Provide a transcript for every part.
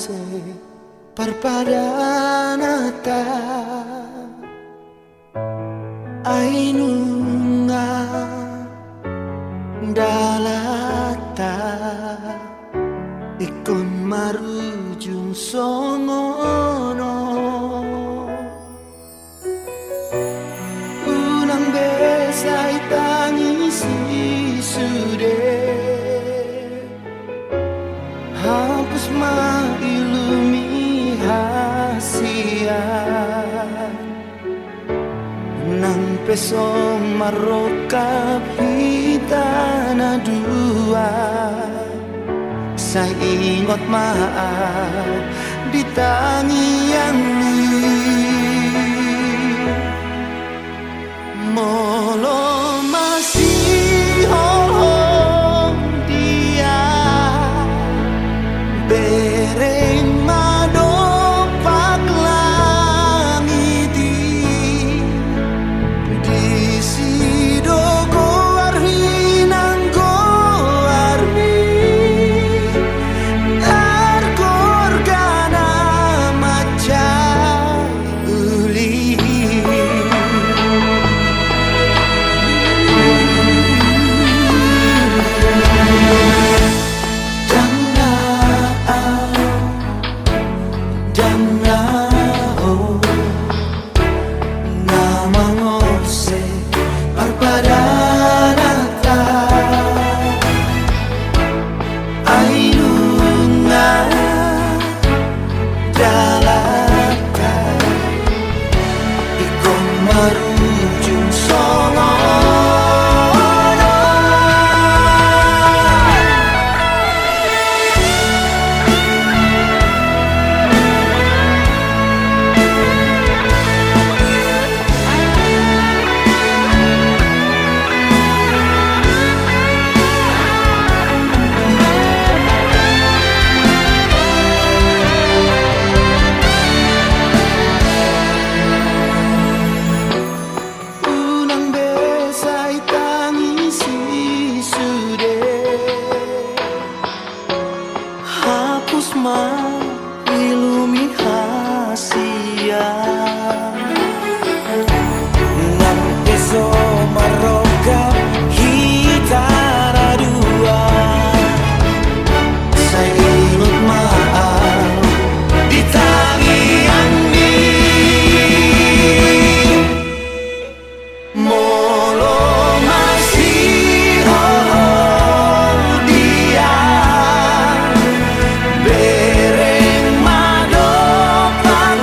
se parpadanata ainunga dalata ikon marujung songono unang besai tangisi sude hapus mailumi hasian nang peso marokap hitana dua saya ingat maaf di tangi yang molo masih hohong dia bereng madopak langiti di sidogo arhinang goarmi argorgana macam uli marujung songono ilumi hasia nang peso maroka hitara dua saya ingat maaf di tangian molo masih dia bereng madopak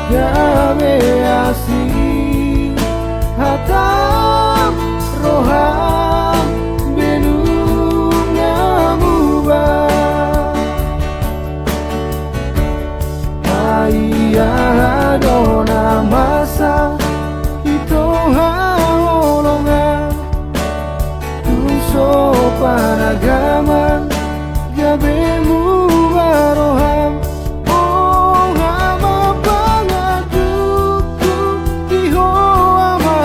gawe asih hatam roham benungnya mubah ayah dona masa itu haolongan tuso panagaman gabe mubaroham oh hama pangaduku iho ama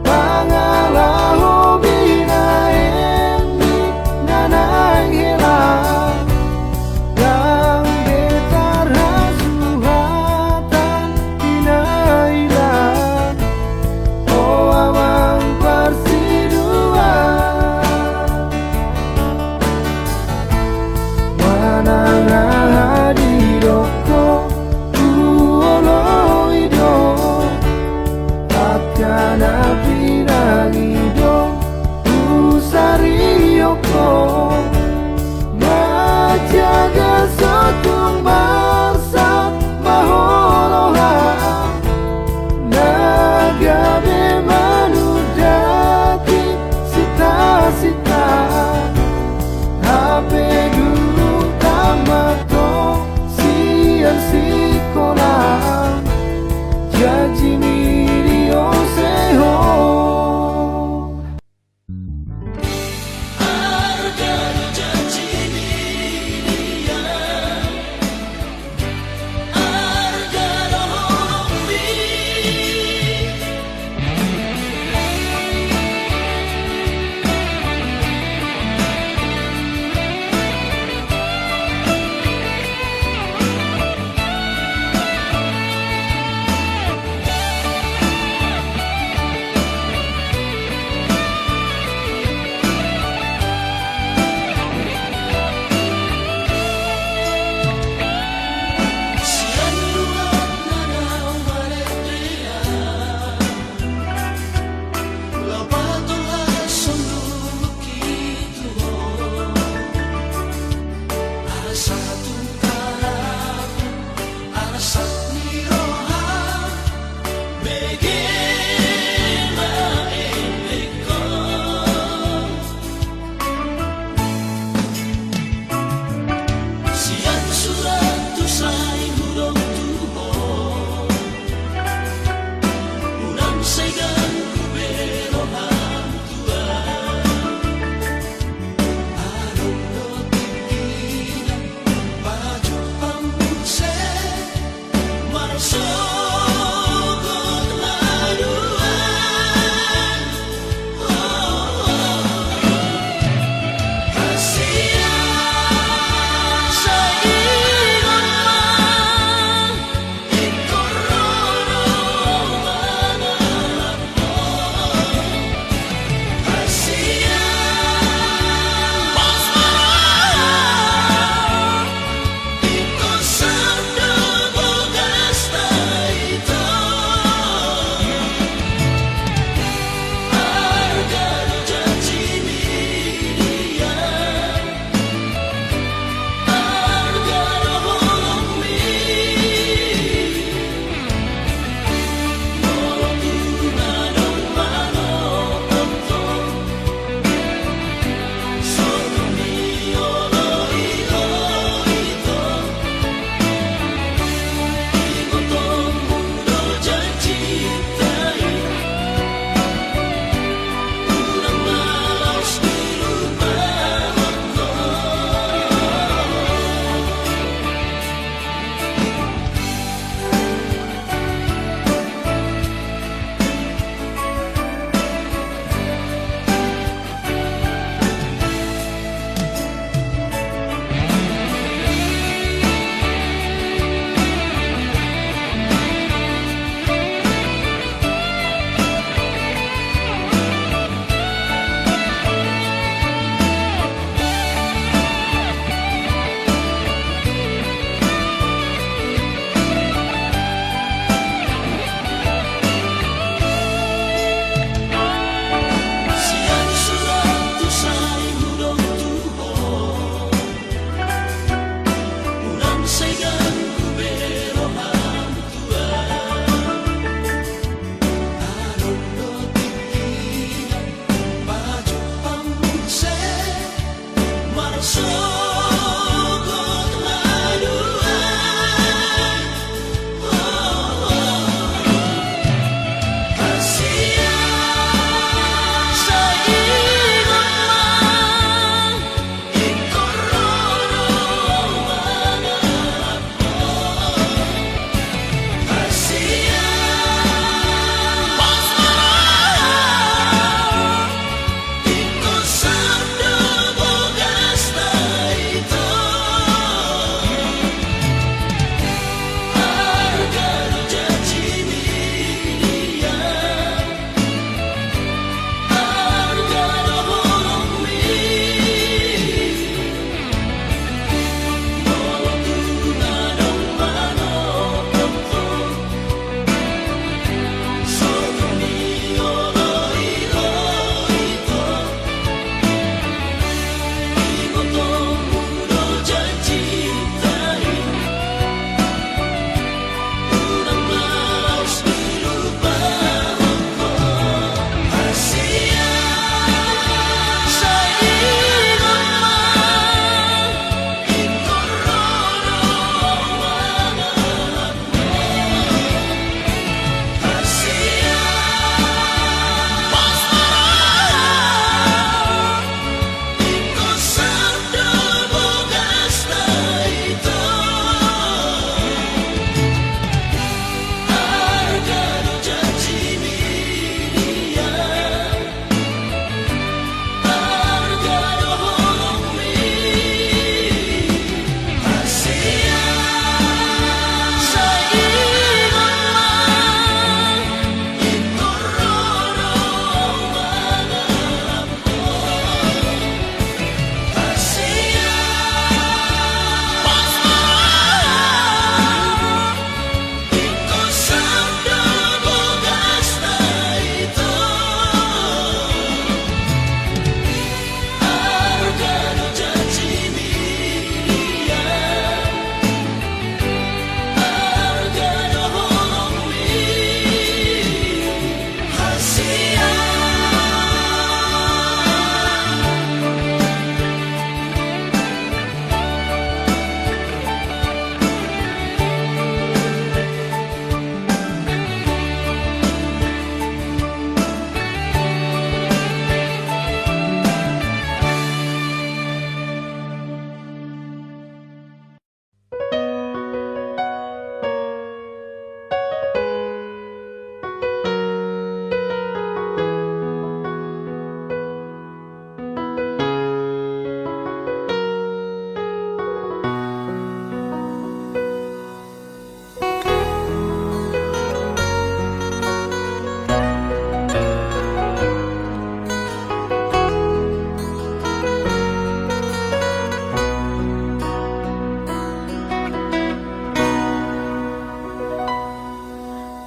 pangalaho binaeni nanang helang yang getar hasuhatan pinailan oh amang persiduan manang hadiroko uolo ido takkan pinangido usarioko majaga sotung marsa maholoha nagabe manudati sita-sita hape dulu tamato siang sikolah janji mirio seho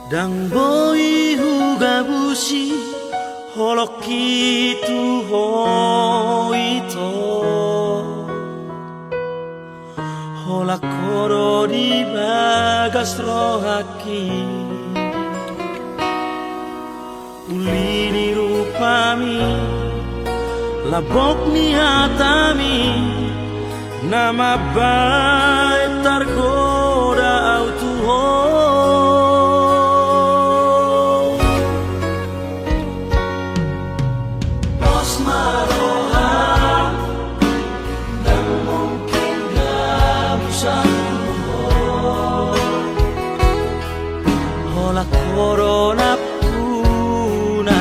Dan boy hugabushi holoki tu hoito hola koro di bagas rohaki ulini rupami labok ni hatami nama baik tergoda autuho hola corona puna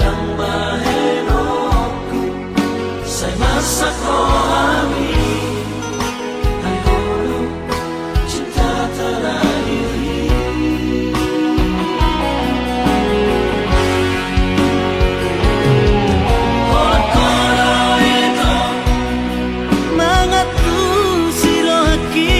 yang mahenoku sai masako ami hai holo cinta terakhir hola corona itu mengatu sirohaki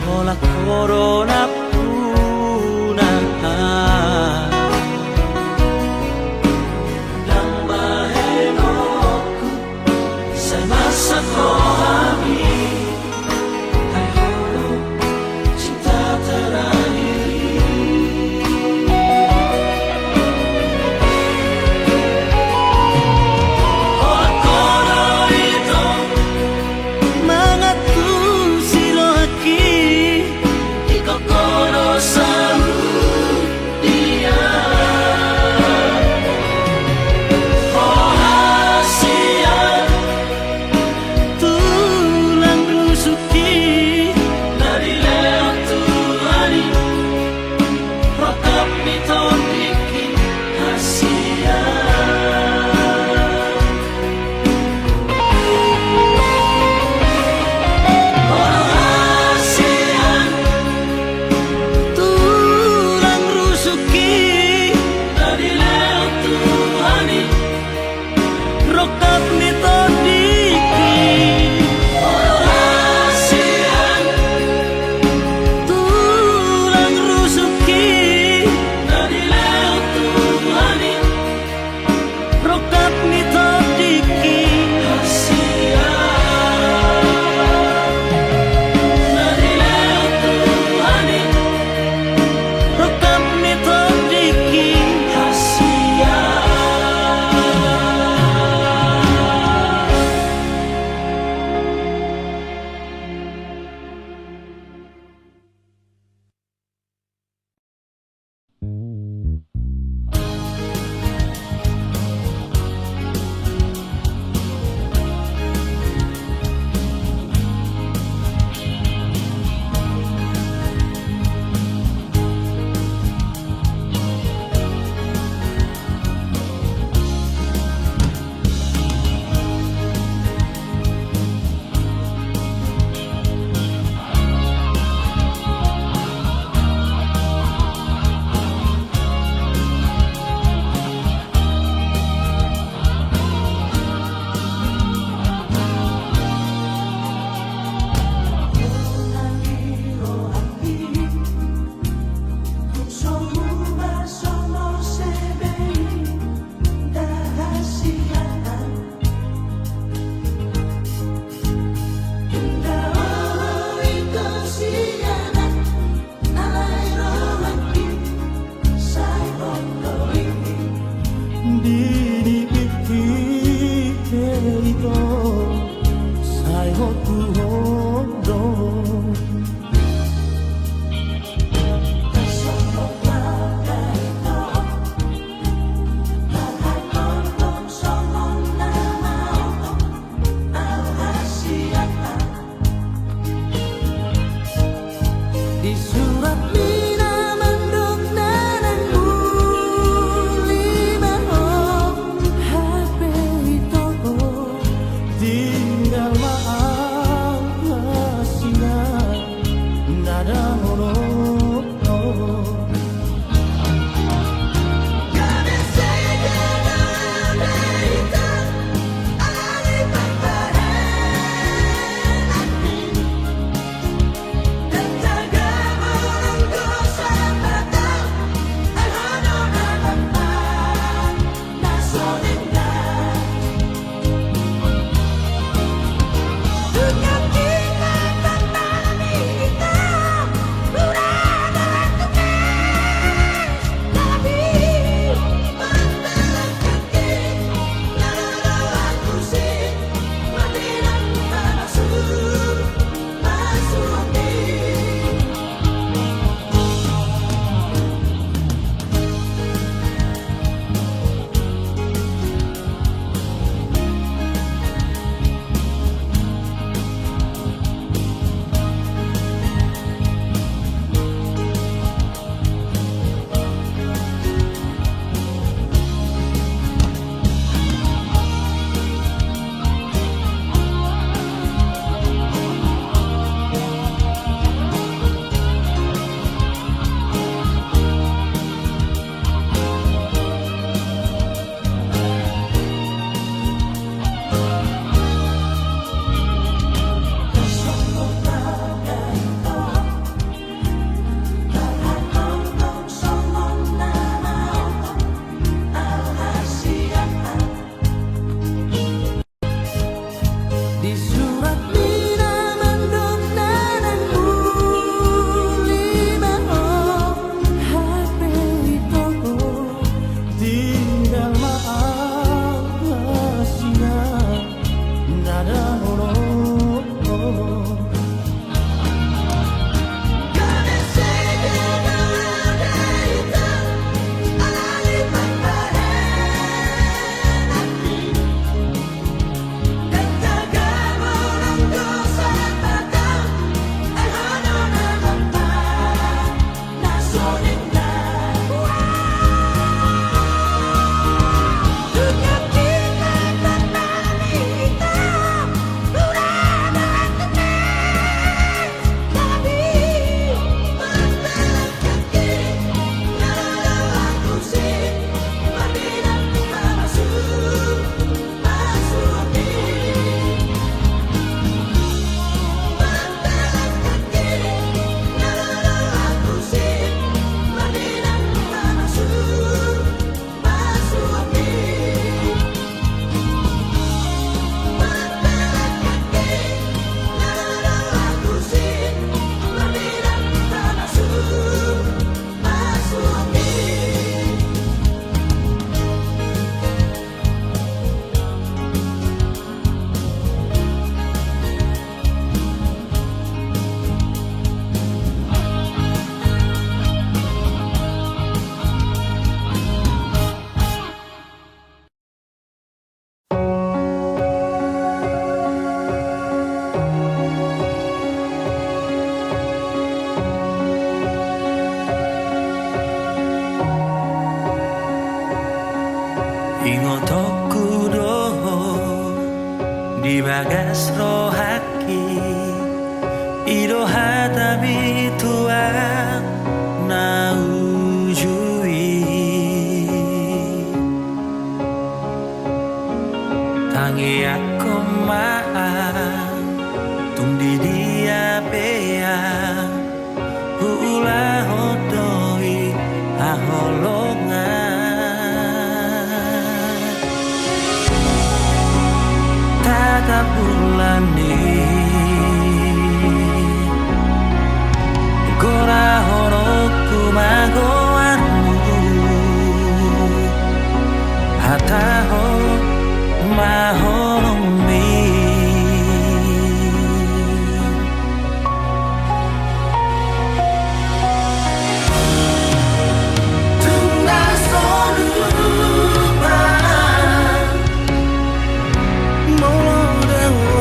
hola corona puna yang mahenoku sai masako ami hai holo cinta terakhir hola corona itu mengatu sirohaki kokoro surat minamandok nanang lima HP itu tinggal maaf sinar nada mono Ingotoku doho di bagas rohaki Ido hatabi tuang na ujui Tangi aku maa tung di dia pea Hula hodoi aholongan Tata bulan Gora horoku magoanmu Hataho mahoromi Tuna sorupa Molo dewa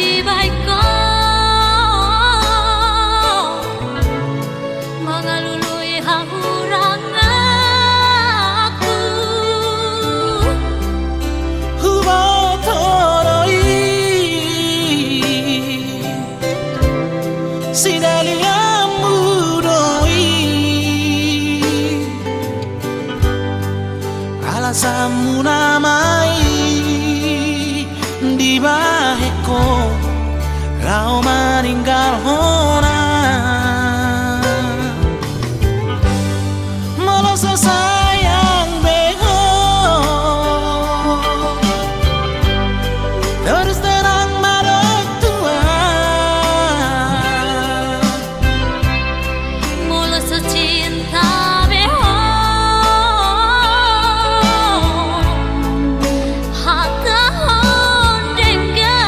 lebih baik kau mengalului hauran aku. Hubatoroi Sidalia muroi Alasanmu namai di baheko kau meninggal hona melasa sayang beho terus terang marah tua Mula secinta beho hata hondengga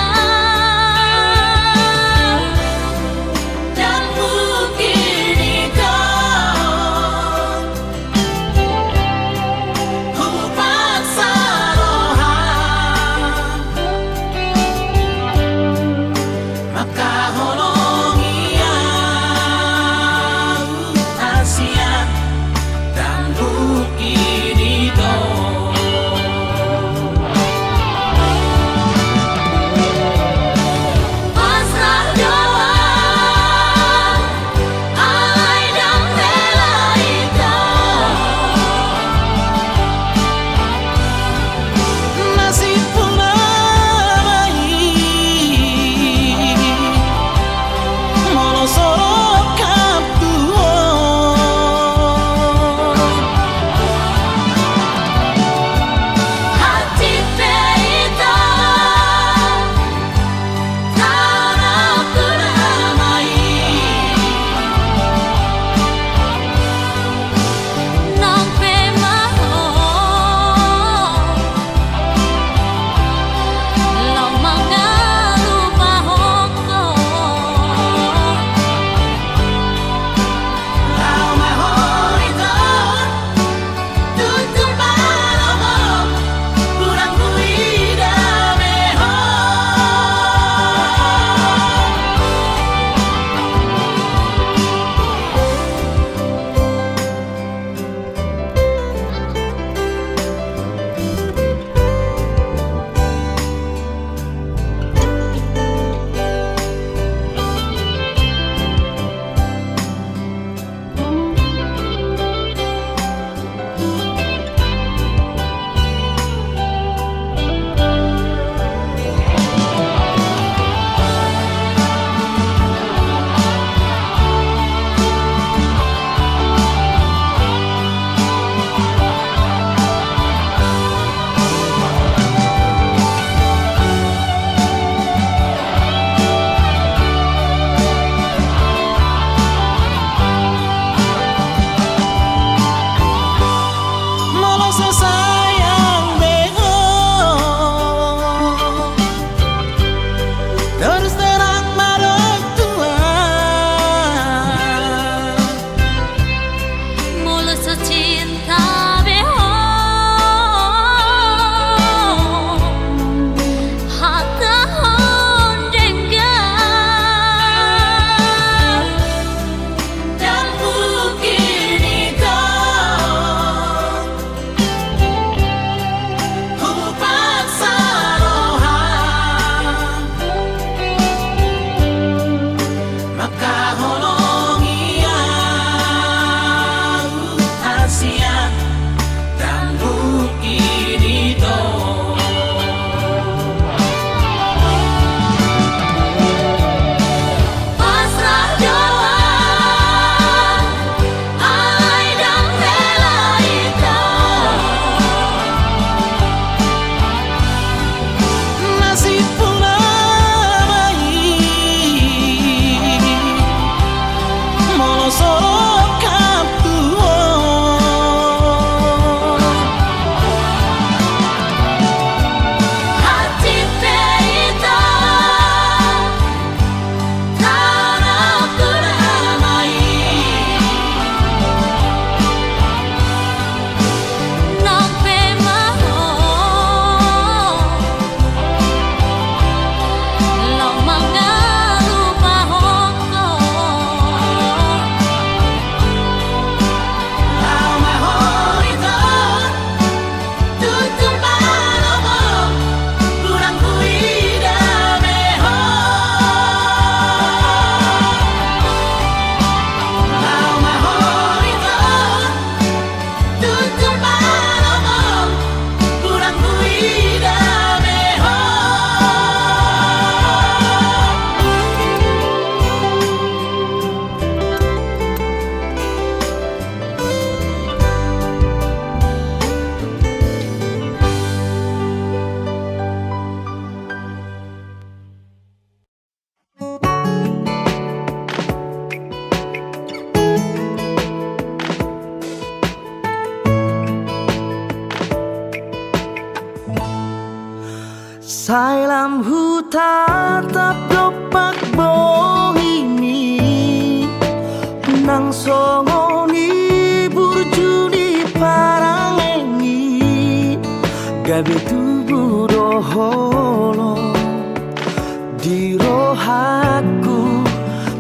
dohaku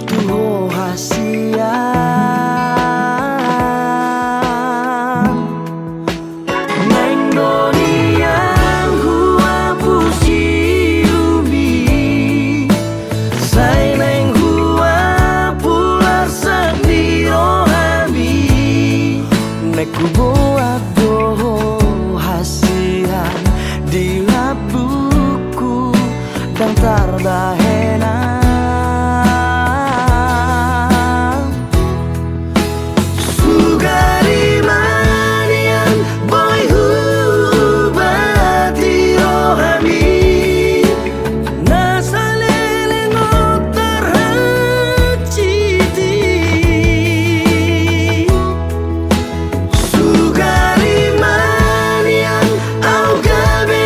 tuh hasian neng doniang hua pusiumi say neng hua pular sendiro hami neku buat doh hasian di labuku dan tardahena sugari manian boy hubati rohami nasalele ngotar haciti sugari manian au gabe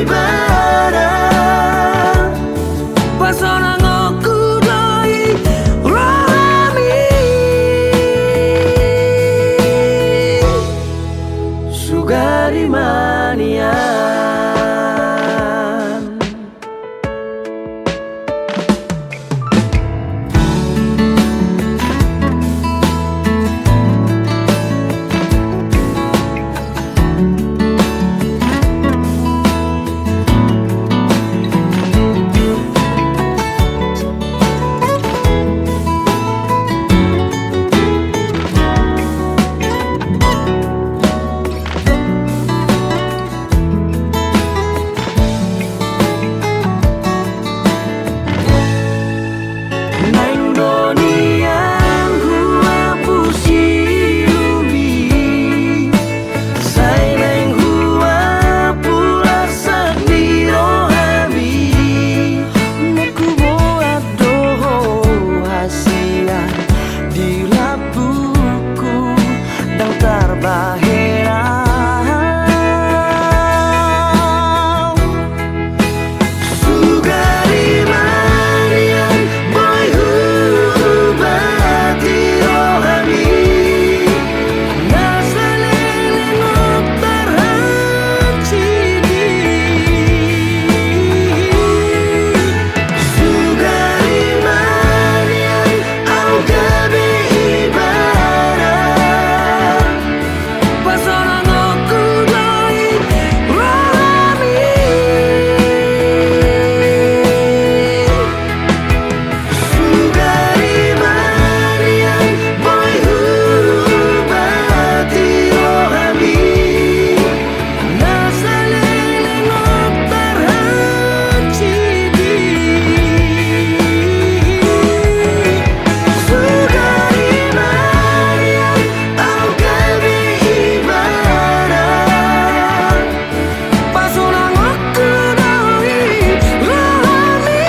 ibadah pasona ngoku doi rohami sugari manian neng doniang hua pusiumi say neng hua pular sendiro hami neku buat doh hasian di labuku dan tarbahera sugari manian boy hubati rohami nasalele ngotar hacidi sugari manian au gabe ibadah pasona ngoku doi rohami sugari manian boy hubati rohami nasalele ngotar hacidi sugari manian au gabe ibadah pasona ngoku doi rohami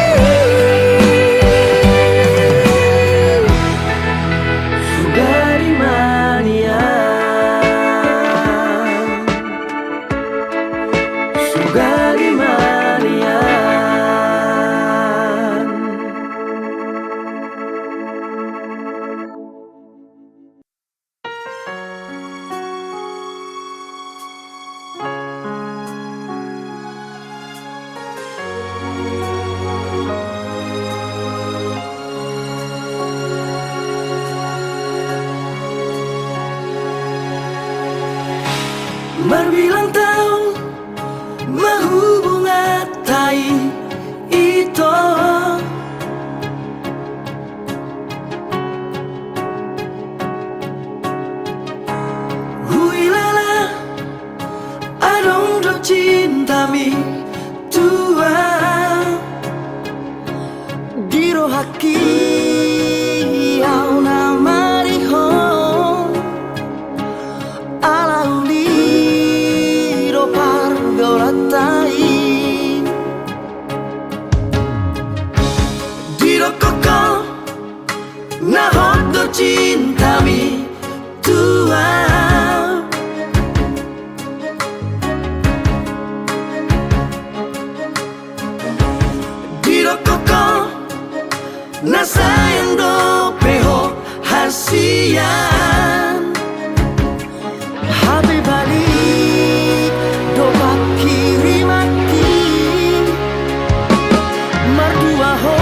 sugari manian sugari manian berbilang tahun mahubungan tai itu huilala adong do cintami tua diro haki au namariho alauli do pargolatai diro koko nahot do cintami tua diro koko na sayang do peho hasian habi balik do bakiri mati mardua ho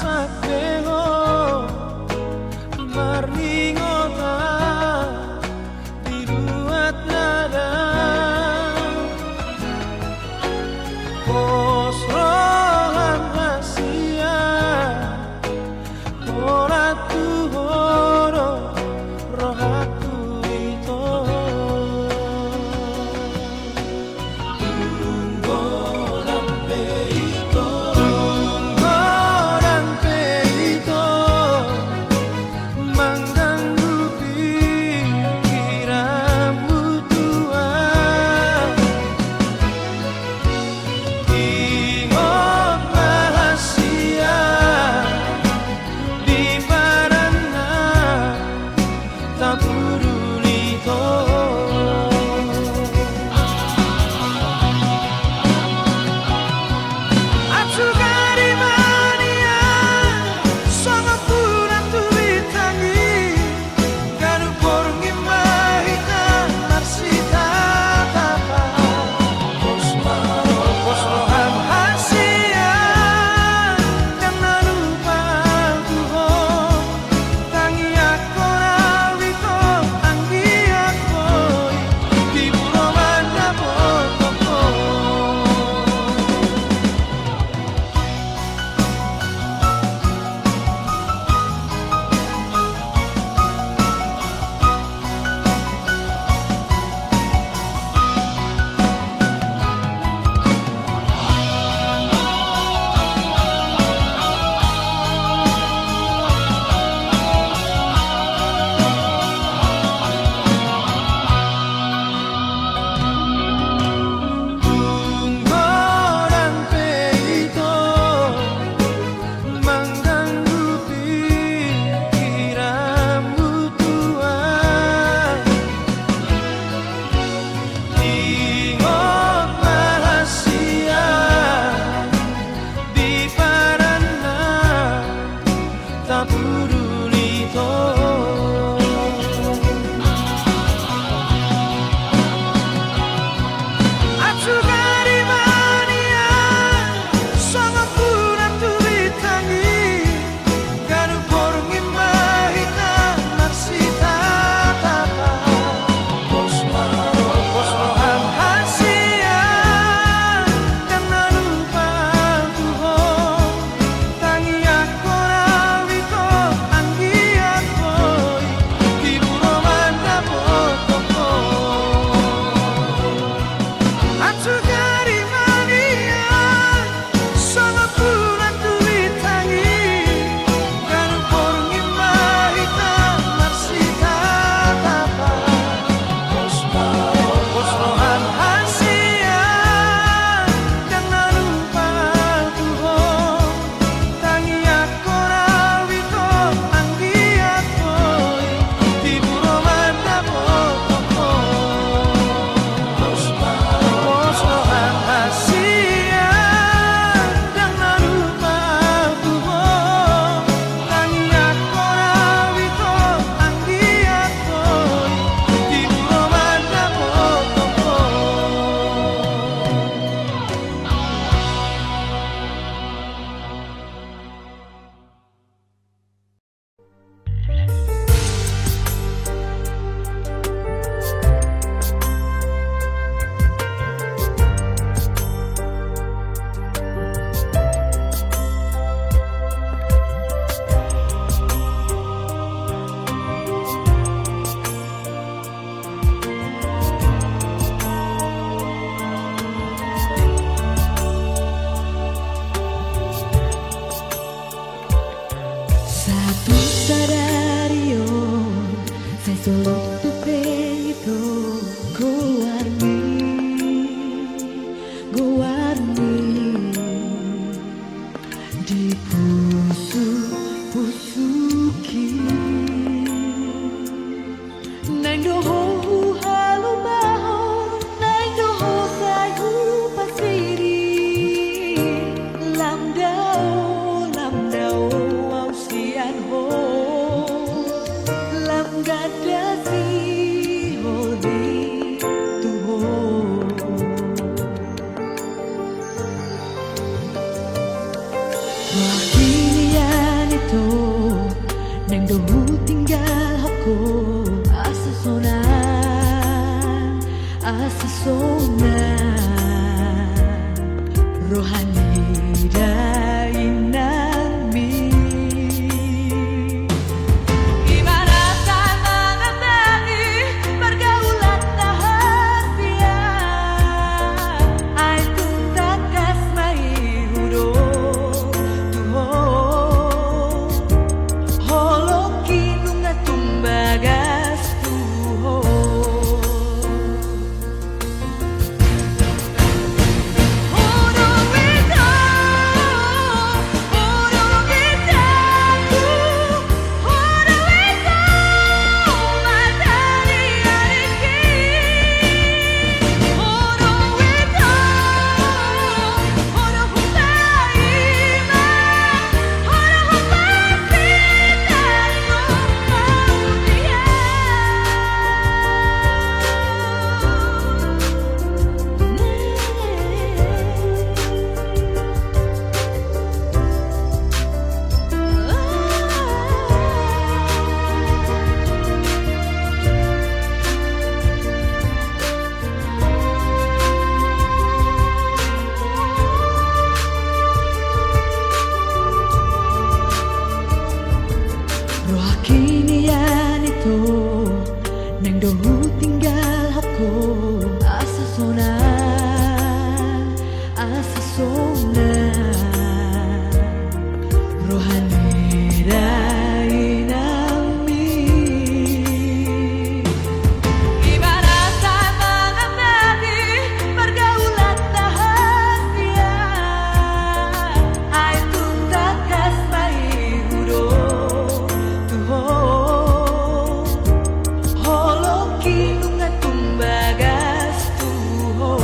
sakdeho maringota diruat nada pos rohan hasia ora tu horo rohatu itu dohu tinggal aku asa sona rohani dainami. Gimana tak mengenali pergaulan rahasia ai tuntas kasmai hudo tuho holo kinunga tumbagas tuho. Roh kini yan ito nang dohu tinggal aku asa sona rohani dainami. Gimana tak mengenali pergaulan rahasia ai tuntas kasmai hudo tuho holo kinunga tumbagas tuho.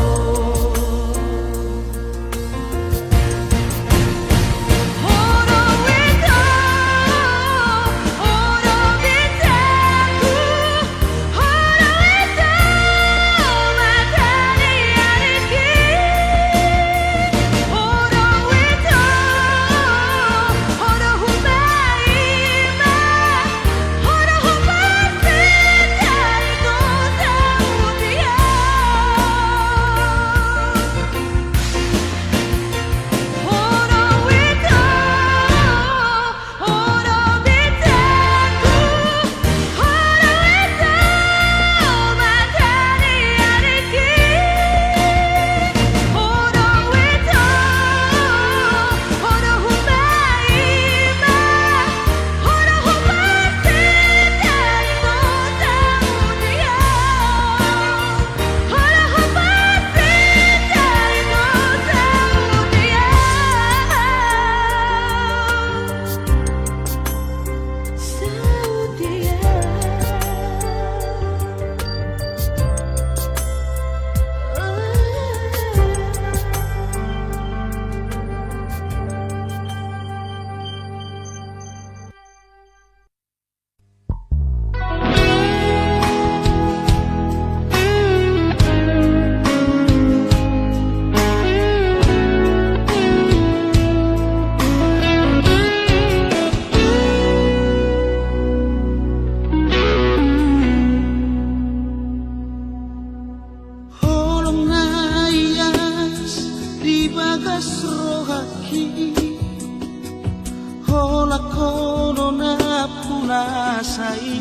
Hola corona punasai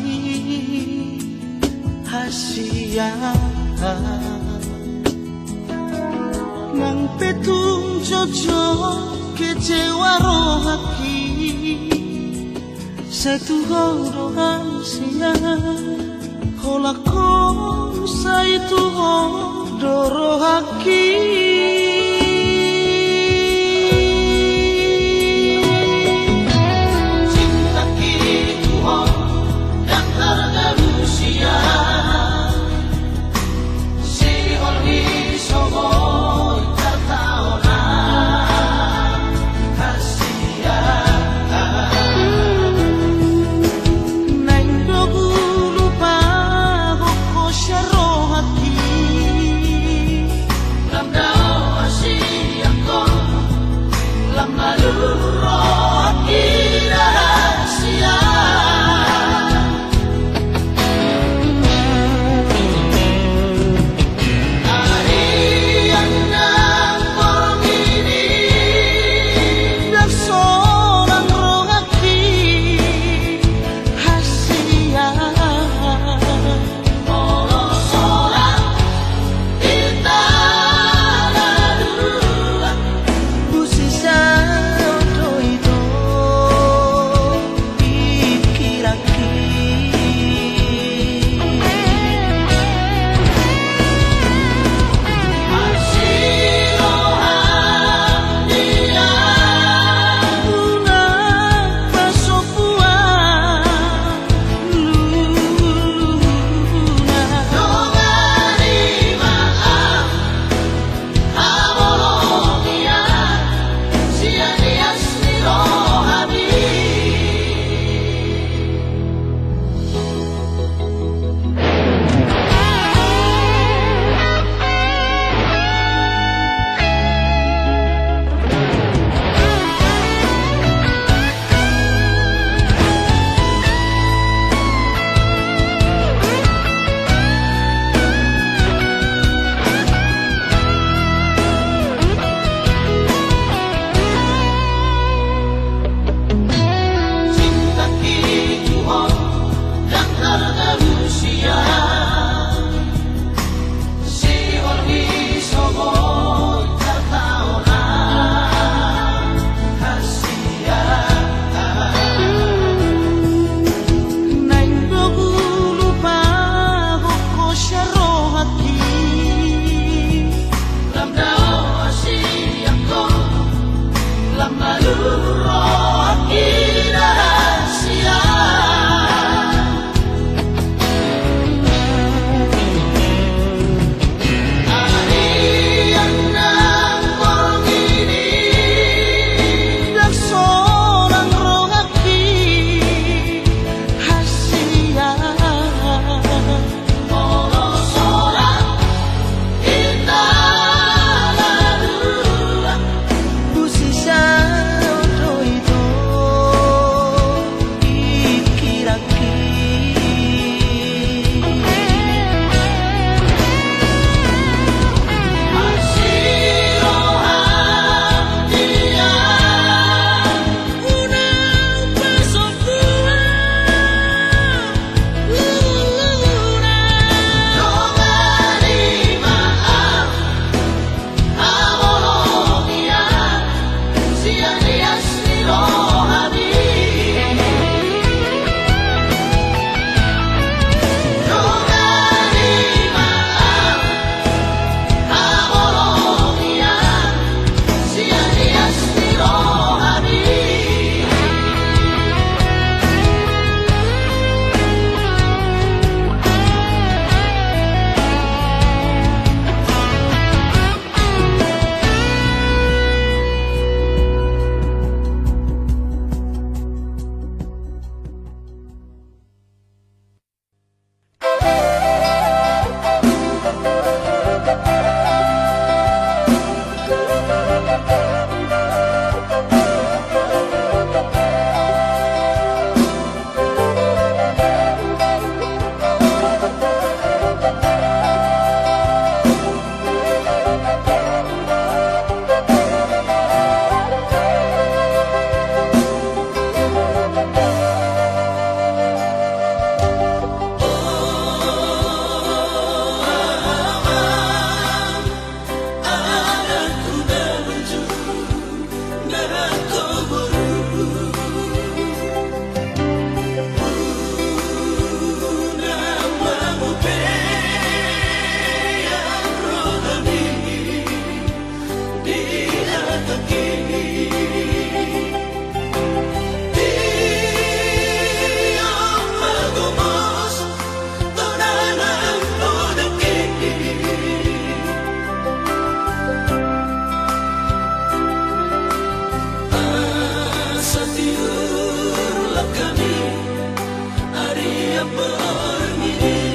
hasia nang petung jojo kecewa rohaki satu horo hasia hola kon saitu horo rohaki. siurlah kami Arya Permini.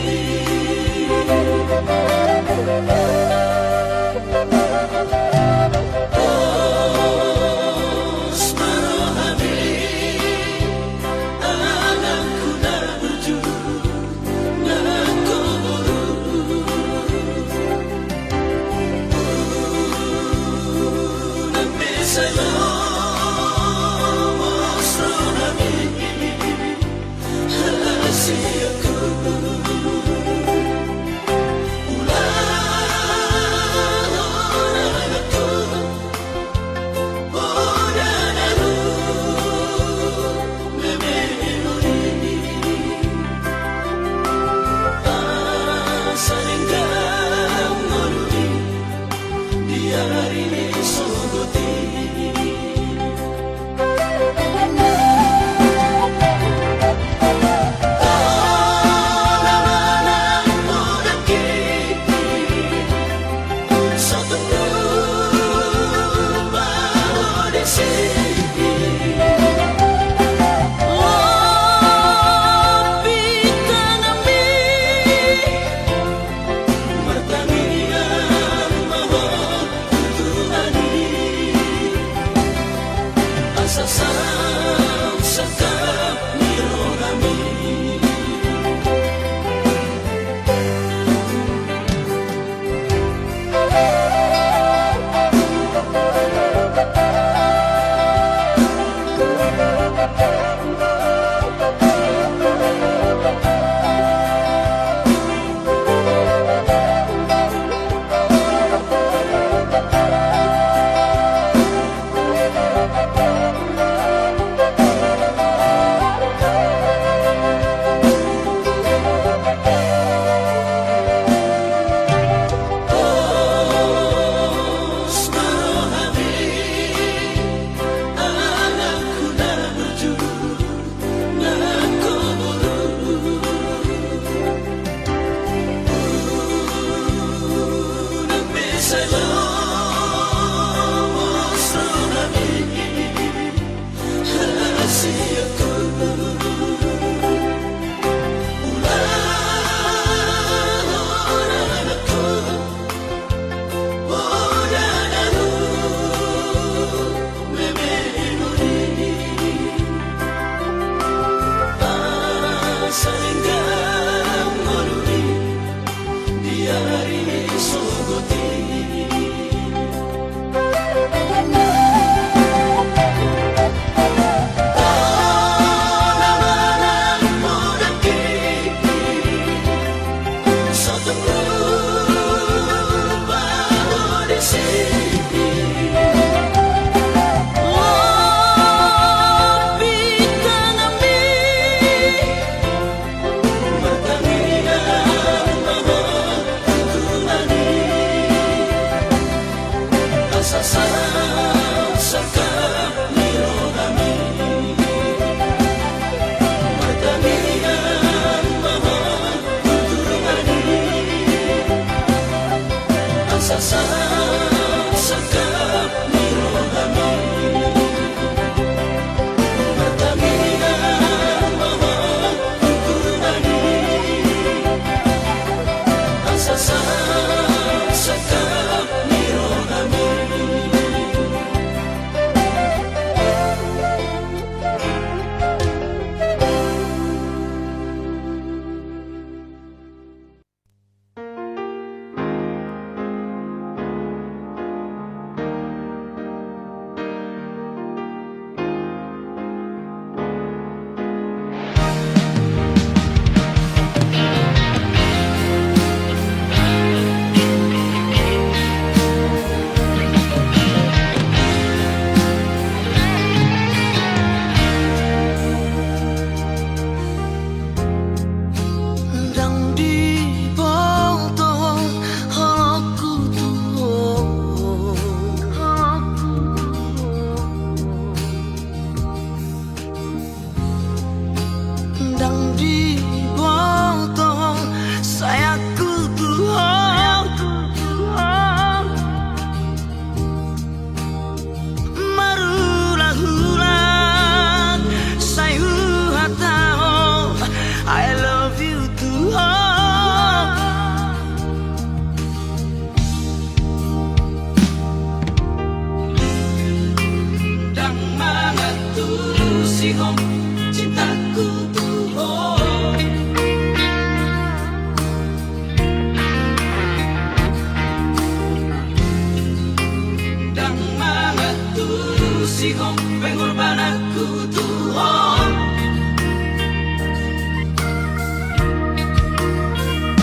kutuhong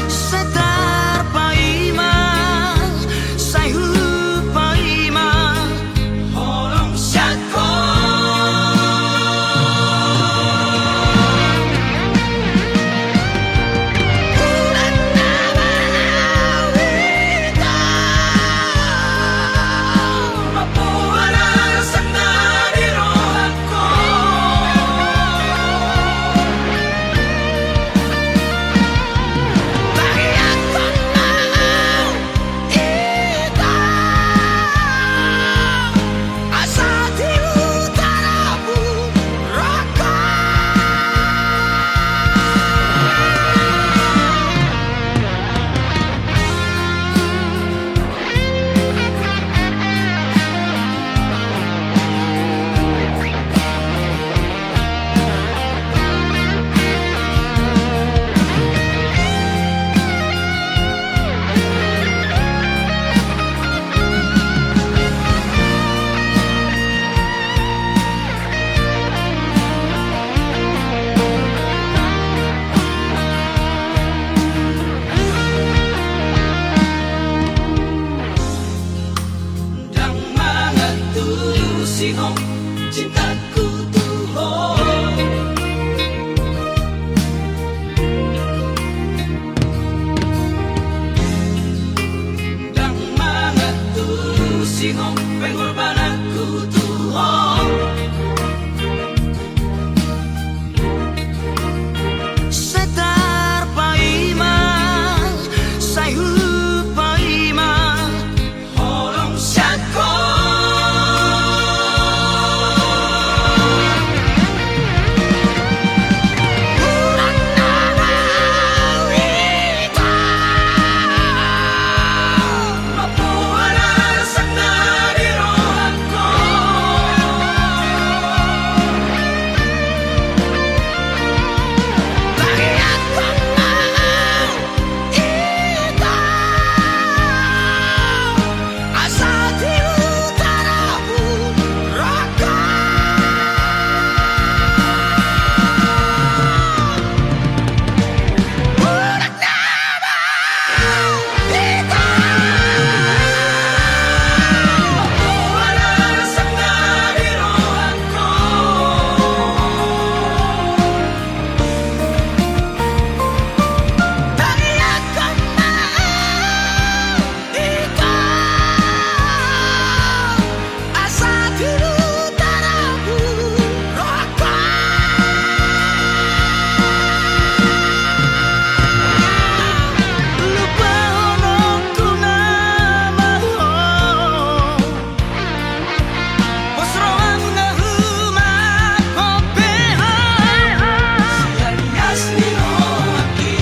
Setar paima Saihu paima Holong syako Ulan nama wita Mapuana sana di rohako Bahagian konang ita Asa di utaramu raka Dan mengetusi hong cintaku tuhong Dan mengetusi hong pengorbananku tuhong Setar paima Saihu paima Holong syako Ulan nama wita Mapuana sana di rohako Bahagian konang ita Asa di utaramu raka Ulan nama wita Mapuana sana di rohako Bahagian konang ita Asa di utaramu raka Lupa honong tunama hong Posroang ngahuma kopehong Sialias nino aki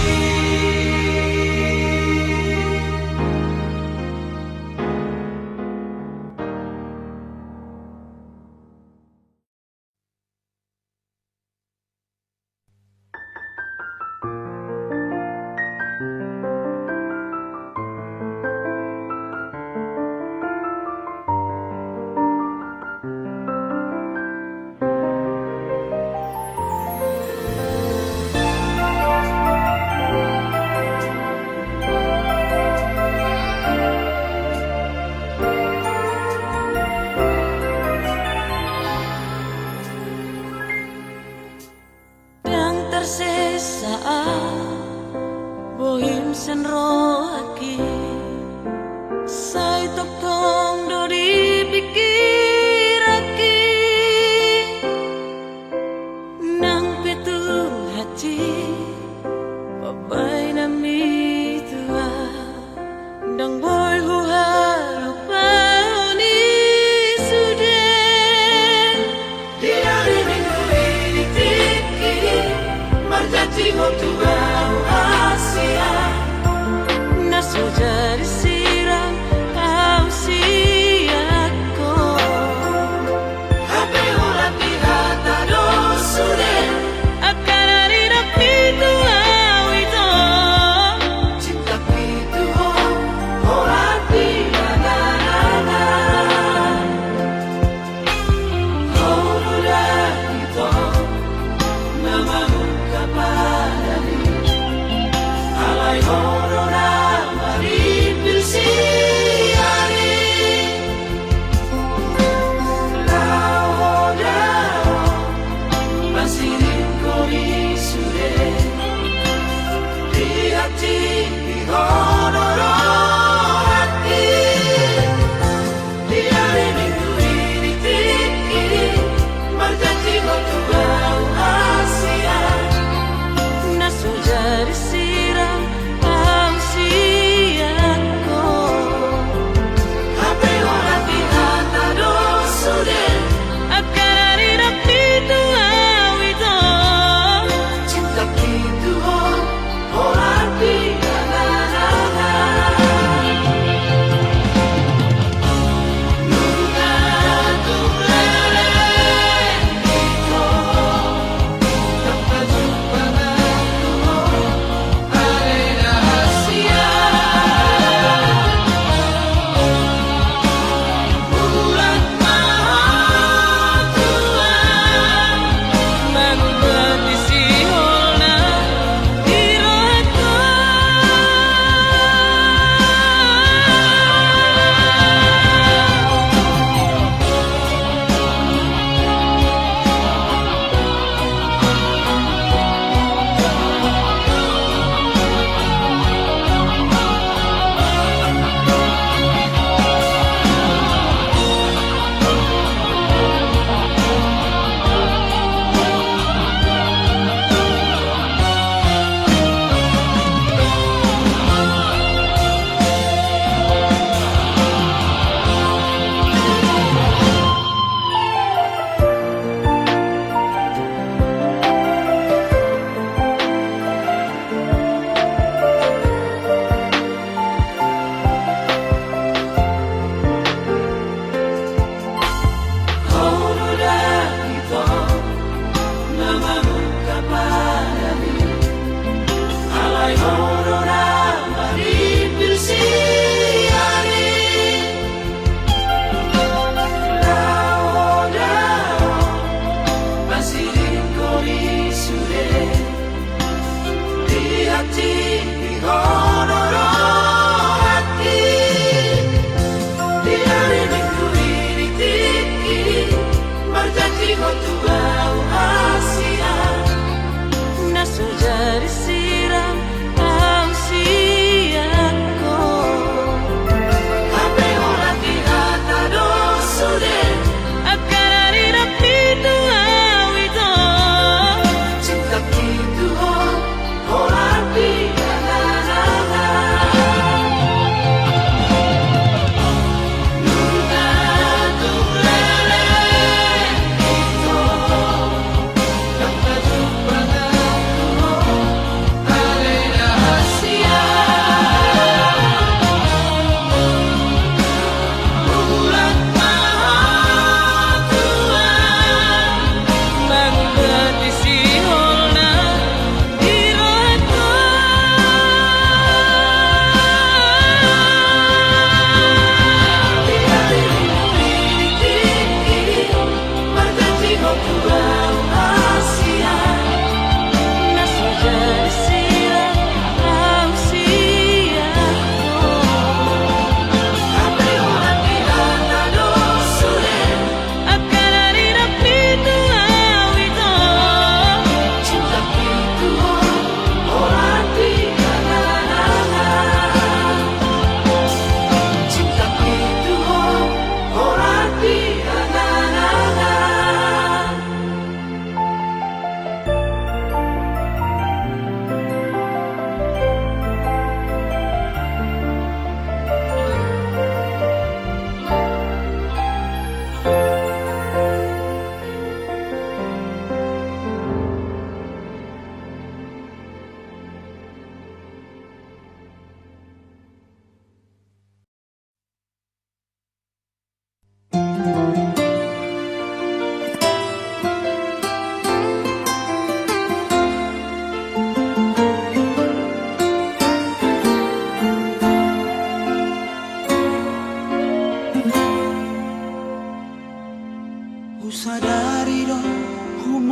Yang tersisa bohim senro aki Sai tok tong do dipikir aki Nang petu hati Pabai nami tua Dang boy huha lupa ni sudah Dia minggu ini tiki Marjati hotu au Asia Naso jadi sirang au siako Hape ulat dirata dosude Akan hari napi tua itu Cinta itu horat di nana Horuda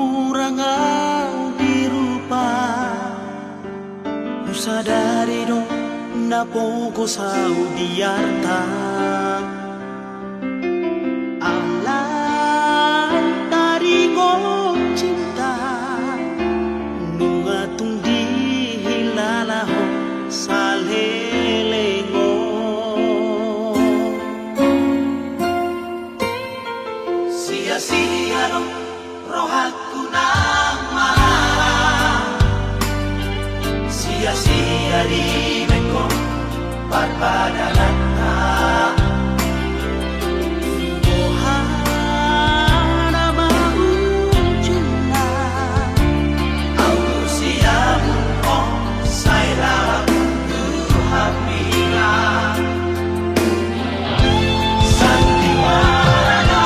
hurang di rupa sadari dong napogo sa udiarta alam tari ko cinta nunga tung dihilala ho sa lelengo sia-sia dong rohaku nang marah sia-sia di beko barbadanata ohana maujuna au siamu oh saira tuhamina sandiwara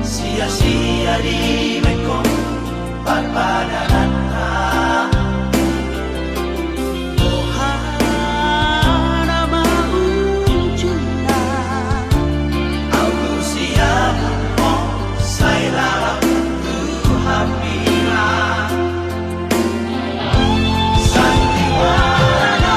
sia-sia di beko barbadanata ohana maujuna au siamu oh saira tuhamina sandiwara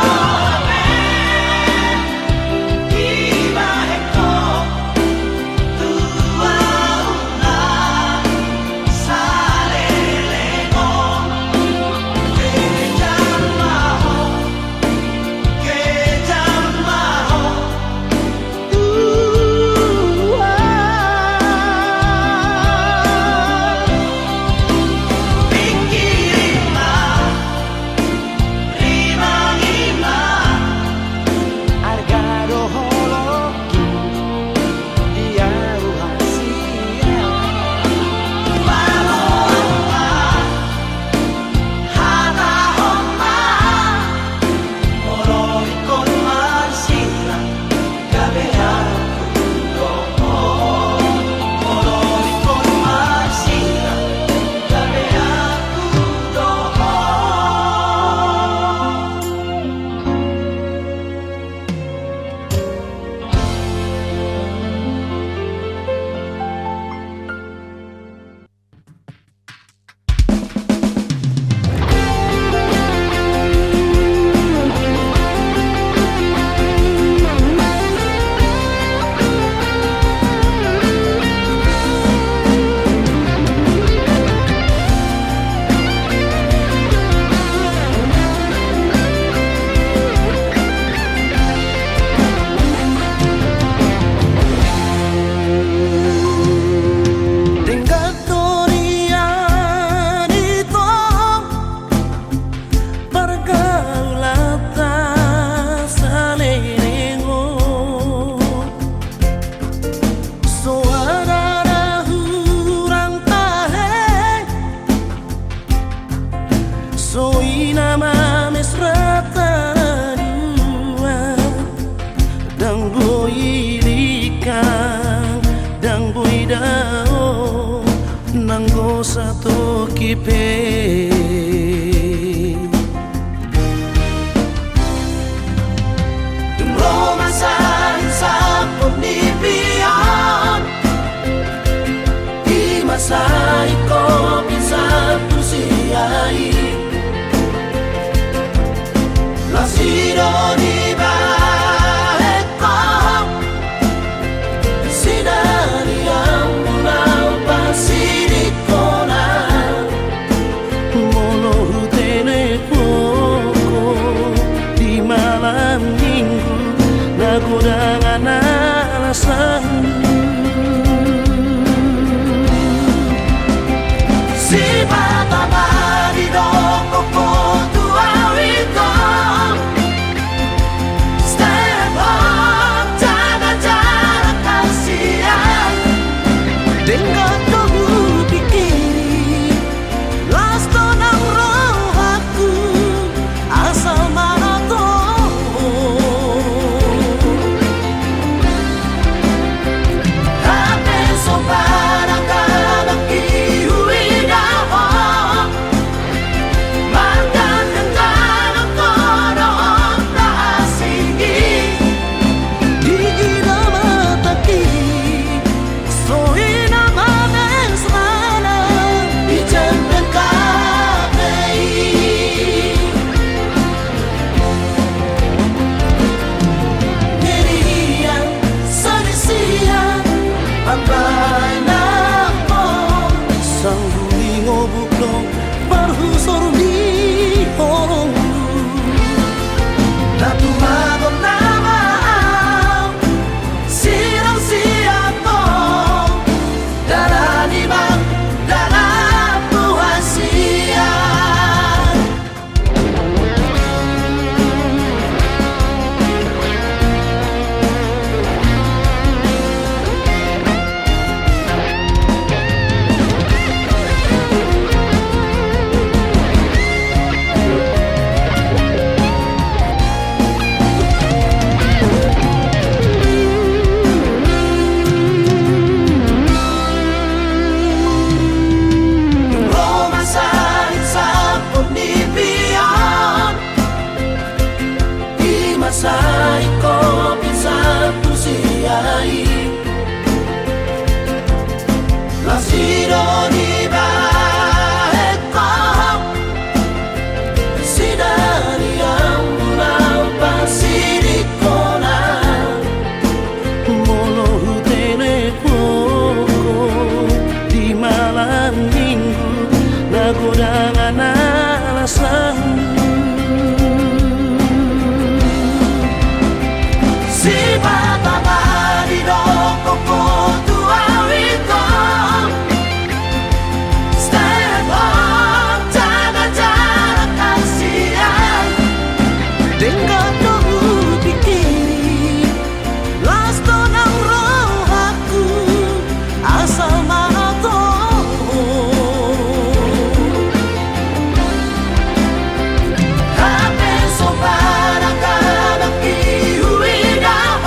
Nanggo satu kipe siai Lasiro di baeko Sinari ang pulau Pasidikona Molo telepoko di malam minggu Nakudangan alasan Si bata di doko po tuawito Step up, jaga jarak kasihan Dengan kamu pikir Lasto ng rohaku Asal mana Tapi sobarang kadang iuwi daw Makan dengan kodoon taasigi Di inamataki Soy naman ang sana Ijamdan kami Niriyan sa nisiyan Ang bahay na po Isang huling o buklong Parhusor ni Horong Na tumagong na maam Sirang siya po Dala ni bang dala Tuhan siya Romansahit sa punipian Di masahit ko pinsan tu siyai Lasiro di baeko Sinari ang pulau Pasidikona Molo telepoko di malam minggu Nakudangan alasan Si bata di doko po tuawito Step up, jaga jarak kasihan Dengan kamu pikir Lasto ng rohaku Asal mana Tapi sobarang kadang iuwi daw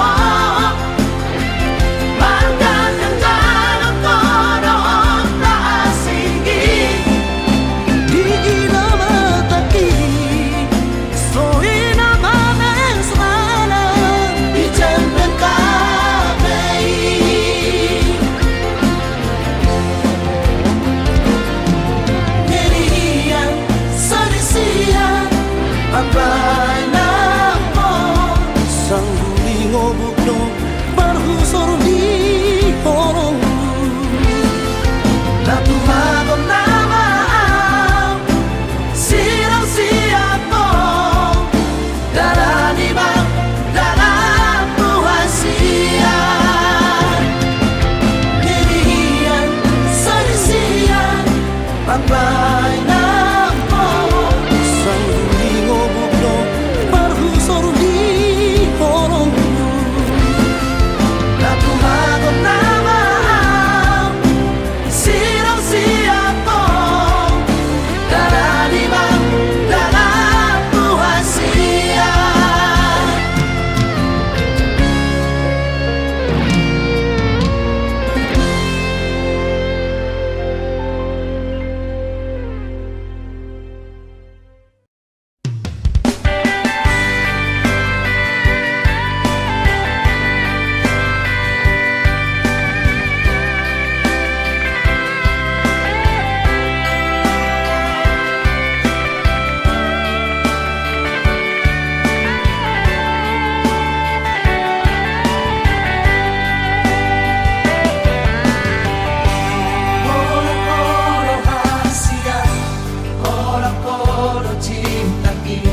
orang podo cintaki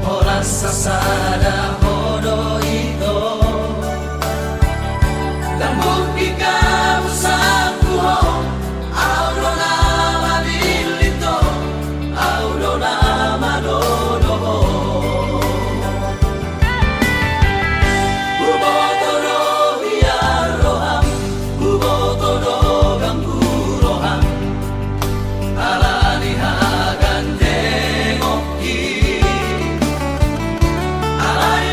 Orang sasada hodo ito Dan bukti kamu saku ho Audo nama dilito Audo nama dodo Buboto do biar roham Buboto do ganggu roham Alani hagan tengoki Alani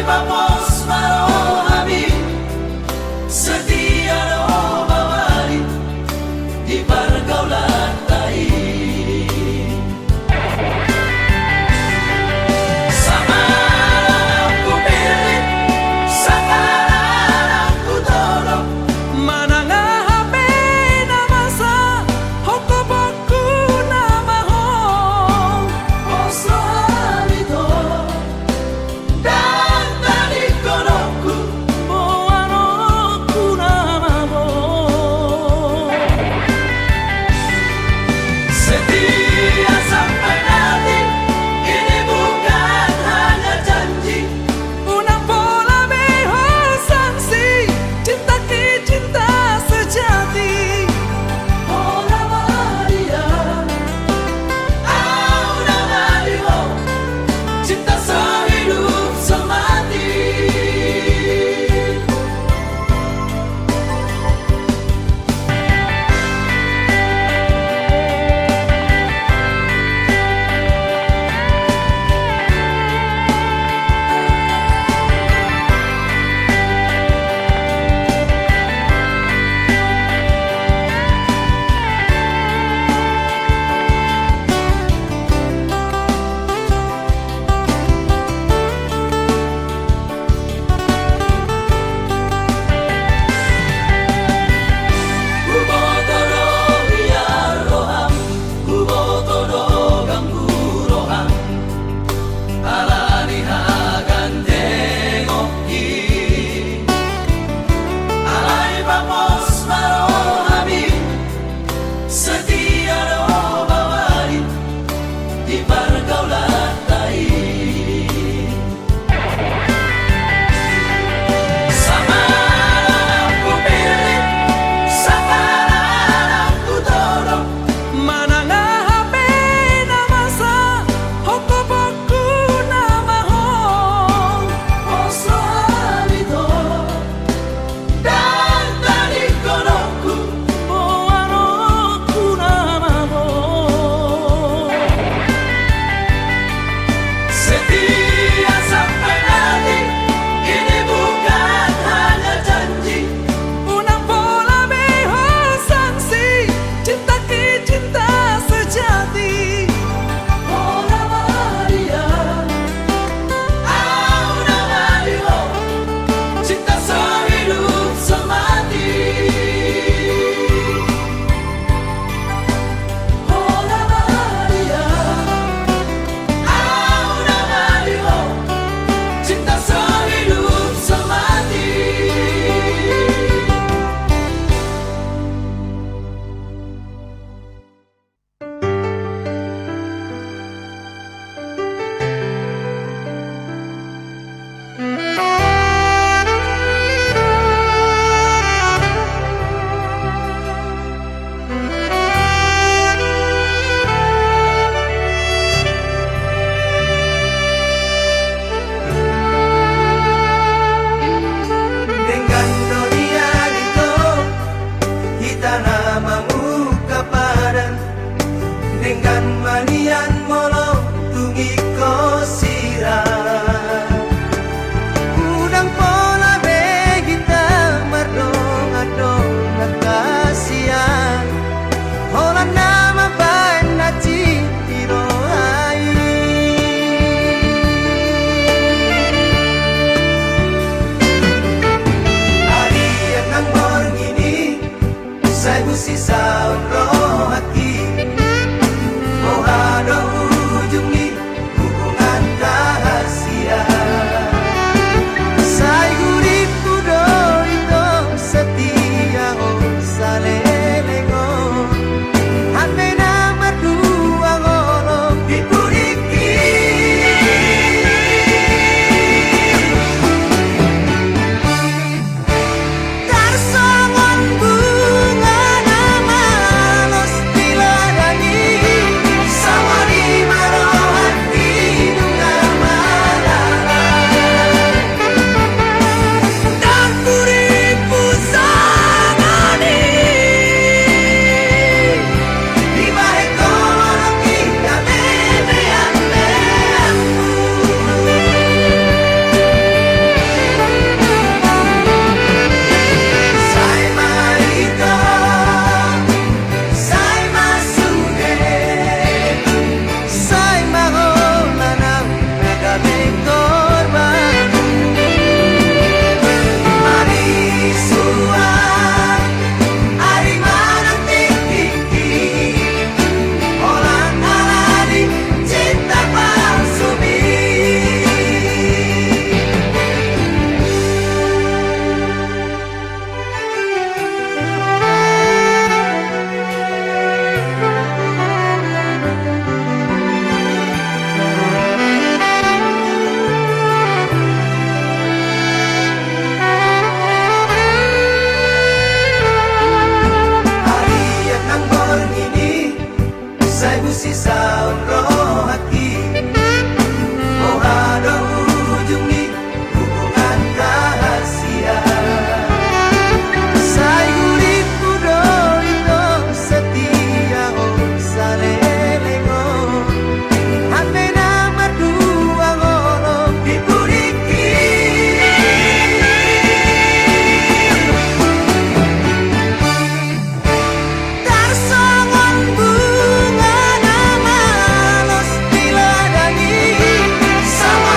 saung rohaki oh ada ujungi hubungan rahasia sayuri kudo itu setia oh salelengo hame nama dua ngolong dipuriki tarsongon bunga nama los diladani sama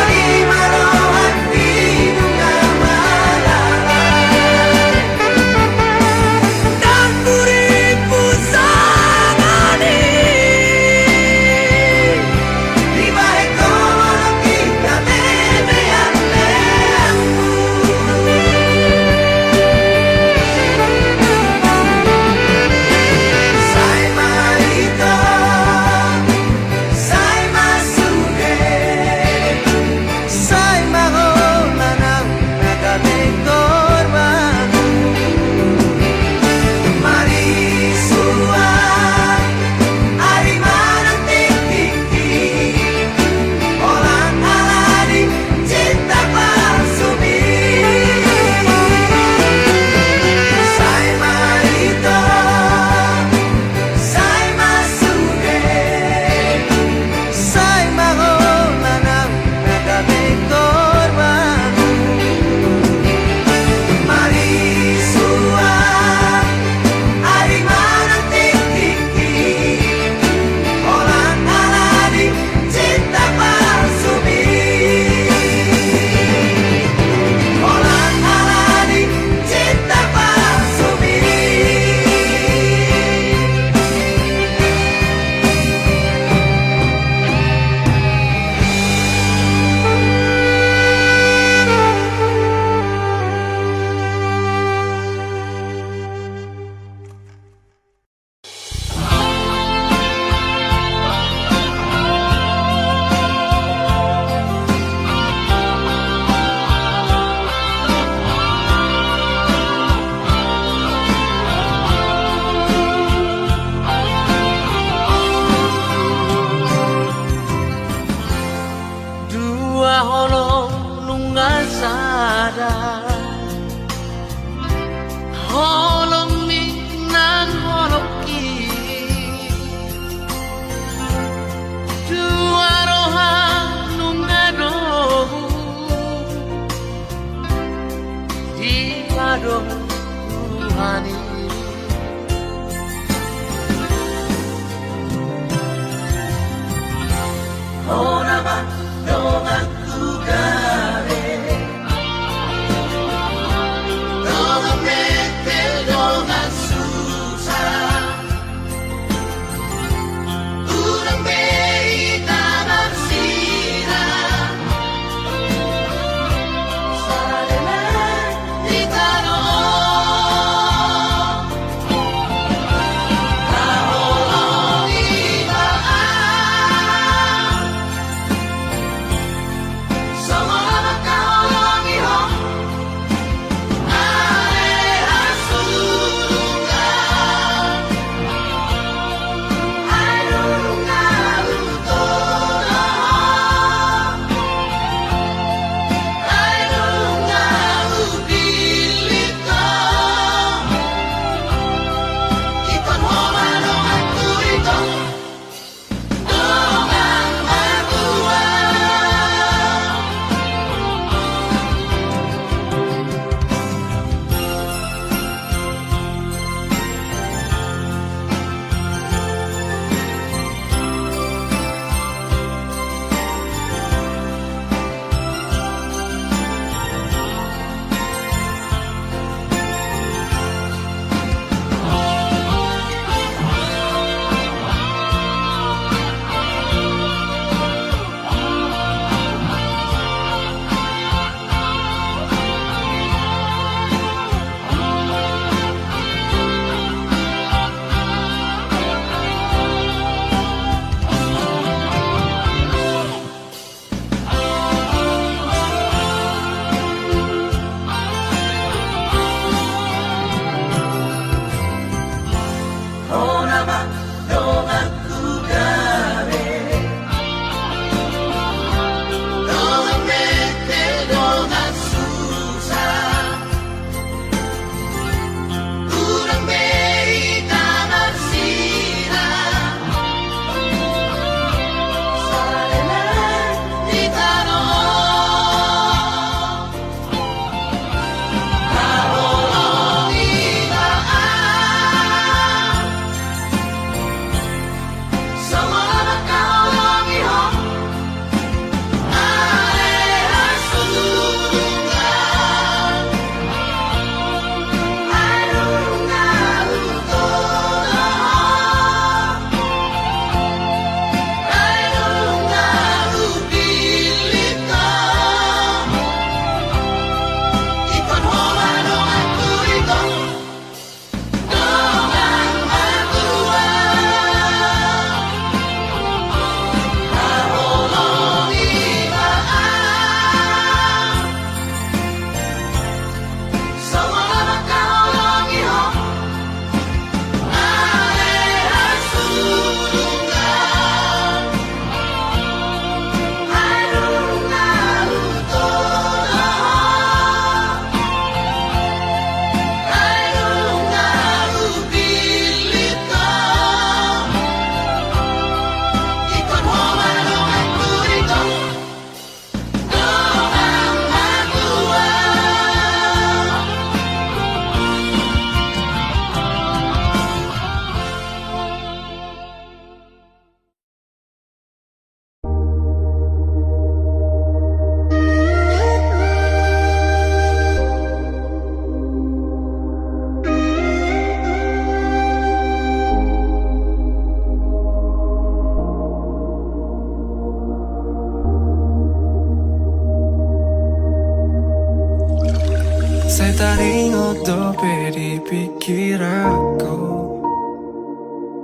taringo dope di pikir aku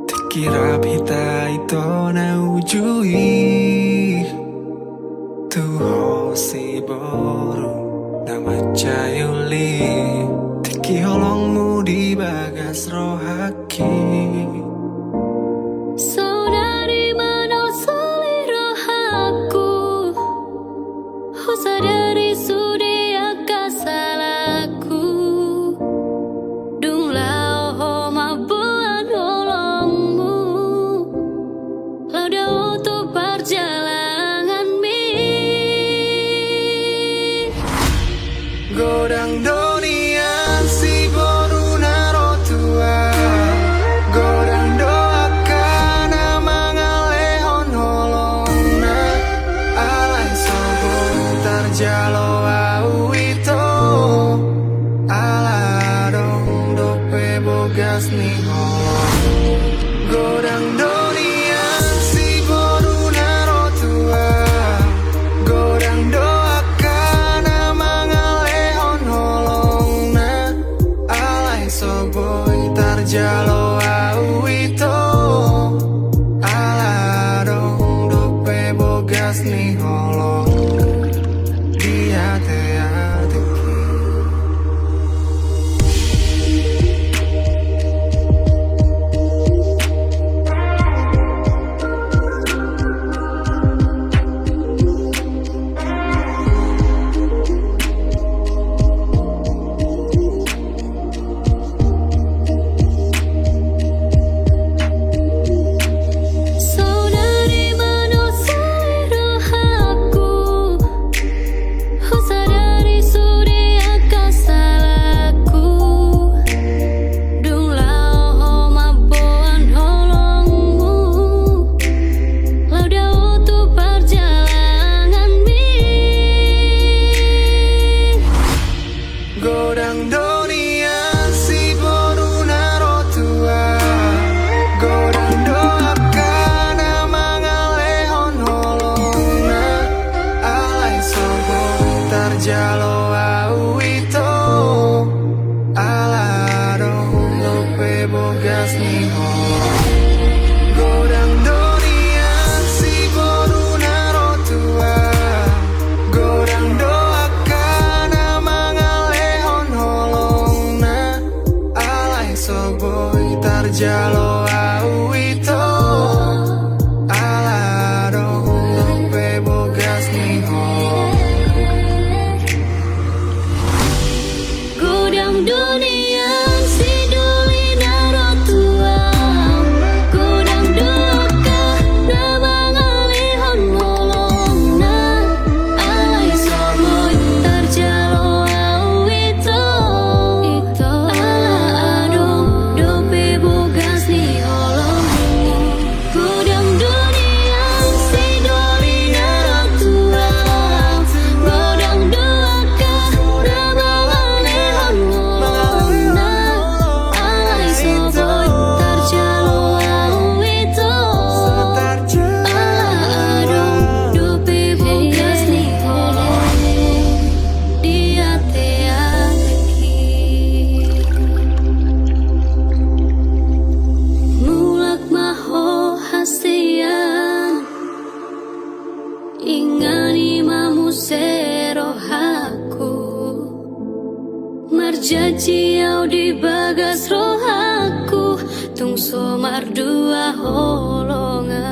Dikira bita ito na ujui Tuho si boru nama cayuli Tiki holongmu di bagas rohaki Saudari mana selera aku Sadari sudia kasalaku Dung lao ho mabuan holongmu Lauda untuk perjalanan mi Godang donian si boru naro tua Godang doakan mangalehon holongna Alai sobo tarjalo au ito Aladong dope bogas ni holong Godang donian si boru naro tua Godang doakan mangalehon holongna Alai soboy tarjalo au ito Aladong dope bogas ni holong Dia te ateki Saudari mana selera aku Sadari sudia kasalaku Dung lao ho mabuan holongmu Lauda untuk perjalanan mi Godang donian si boru naro tua Godang doakan mangalehon holongna Alai sobo tarjalo au ito Aladong dope bogas ni holong Godang donian si boru naro tua Godang doakan mangalehon holongna Alai soboy tarjalo au ito Aladong dope bogas ni holong Godang dunia si duli naro tua Godang doaka nama ngalihon holongna Alai soboy tarjalo au ito Ala adong dope bogas ni holong Godang dunia si duli naro tua Godang doaka nama ngalihon holongna Alai soboy tarjalo au ito Aladong dope bogas ni holong Dia te ateki Mulak maho hasian Ingani mamu serohaku Marjaji au di bagas rohaku Tung somar dua holongan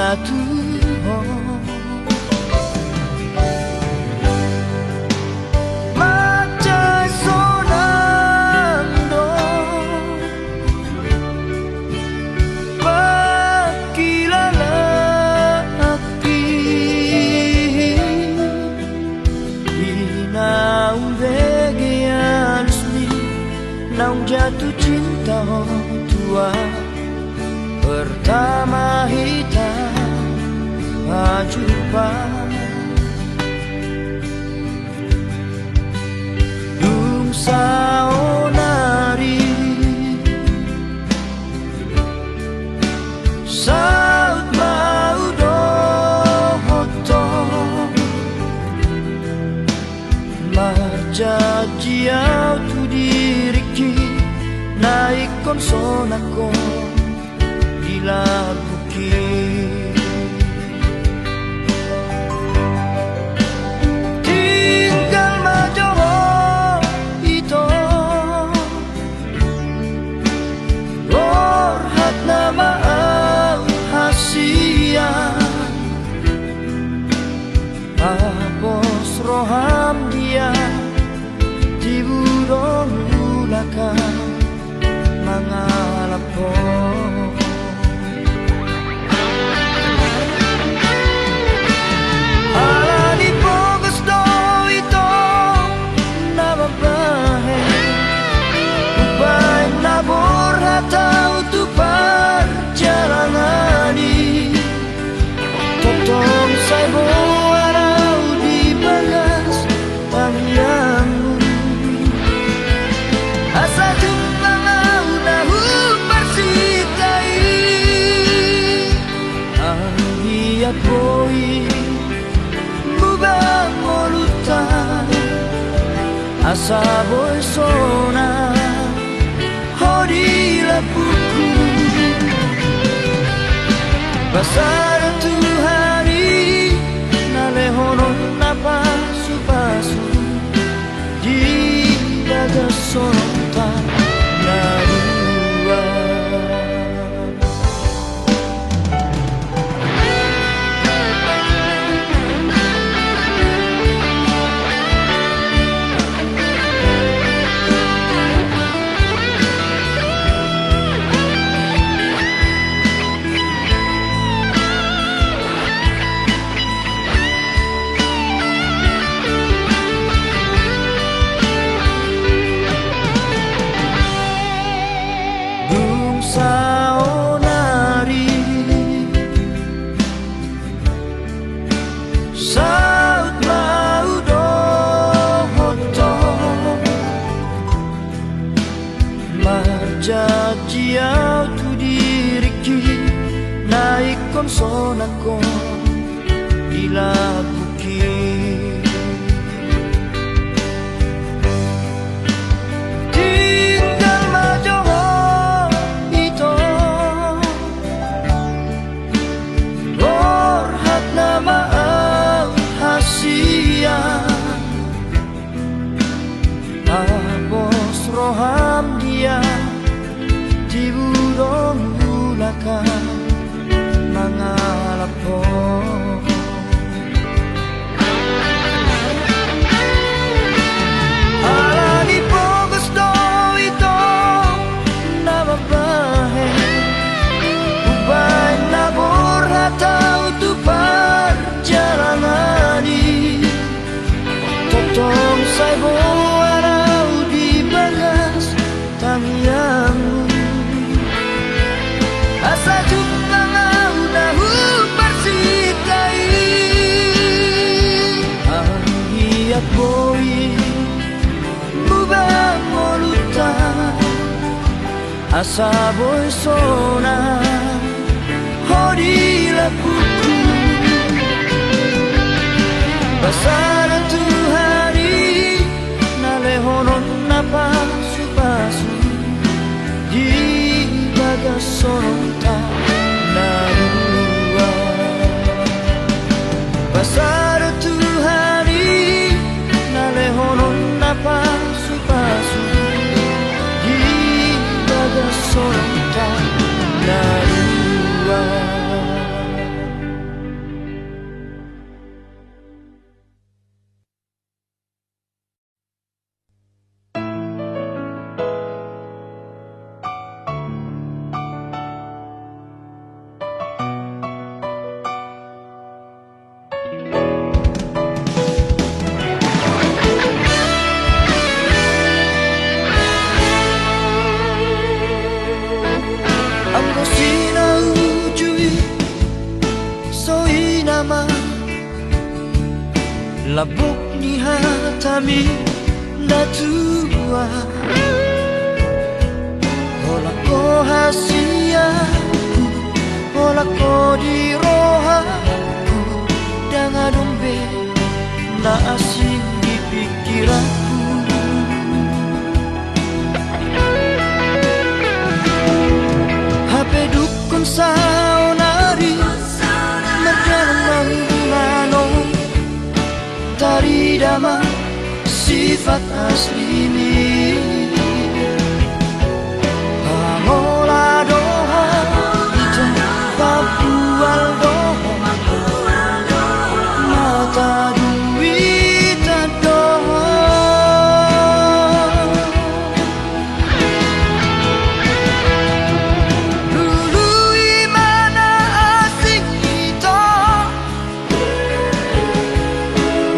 jatuh macai sonando pakilala api inaung vegianus ni naung jatuh cinta tua pertama hitam jumpa dung saonari saut mau dohoto marjajiau tu diriki naik konsonako labuki tinggal majoho ito orhat nama hasia apos roham dia tiburong ulaka mangalapo tahu tu perjalanani totong saya borau di bagas tangianmu asa jumpa nahu persitai anggiat boi mubang molutan asa boi sona buku pasar tu hari nalehonon napa supasu di daga sonta narua jajiau tu diriki naik konsonako dilabuki tinggal majoho ito orhat nama hasia apos roham dia tiburong ulaka mangalapo alani pogos do ito nababahe ubay nabor hatau tu perjalanani totong saibo arau di bagas tangianmu asa jumpa nahu persitai anggiat boi mubang molutan asa boi sona hodi lapuku pasar tu hari nalehonon napa supasu di bagas sonta narua pasar tu hari nalehonon napa supasu di bagas sonta narua labok ni hatami na tua Hola ko hasiaku Hola ko di rohaku Dengan dombe na asing di pikiranku HP dukun saunari Merdalang mano Tari dama sifat asli ini Pamola doha Ito papual doha Mata duit doha Dulu imana asing kita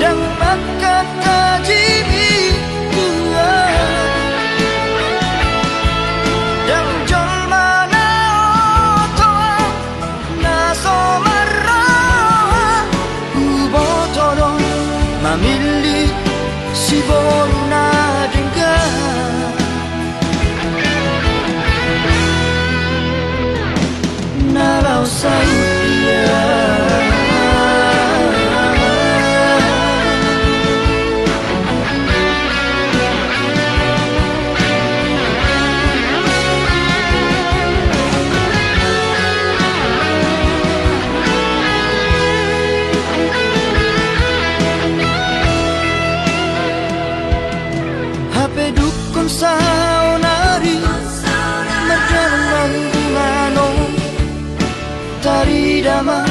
Dan makan tajimi dua Dan jol mana otoa Na somara Ubotoro Mamili si boru na dengar Nalau saya HP dukun saunari Merdalang mano Tari dama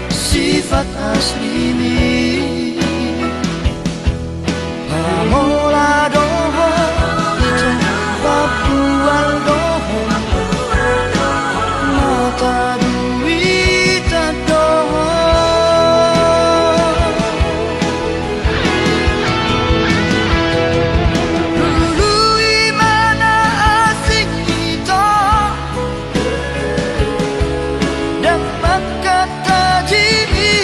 sifat asli ini Pamola doho Ito papual doho Mata duit doho Dulu imana asing kita Dan makan tajimi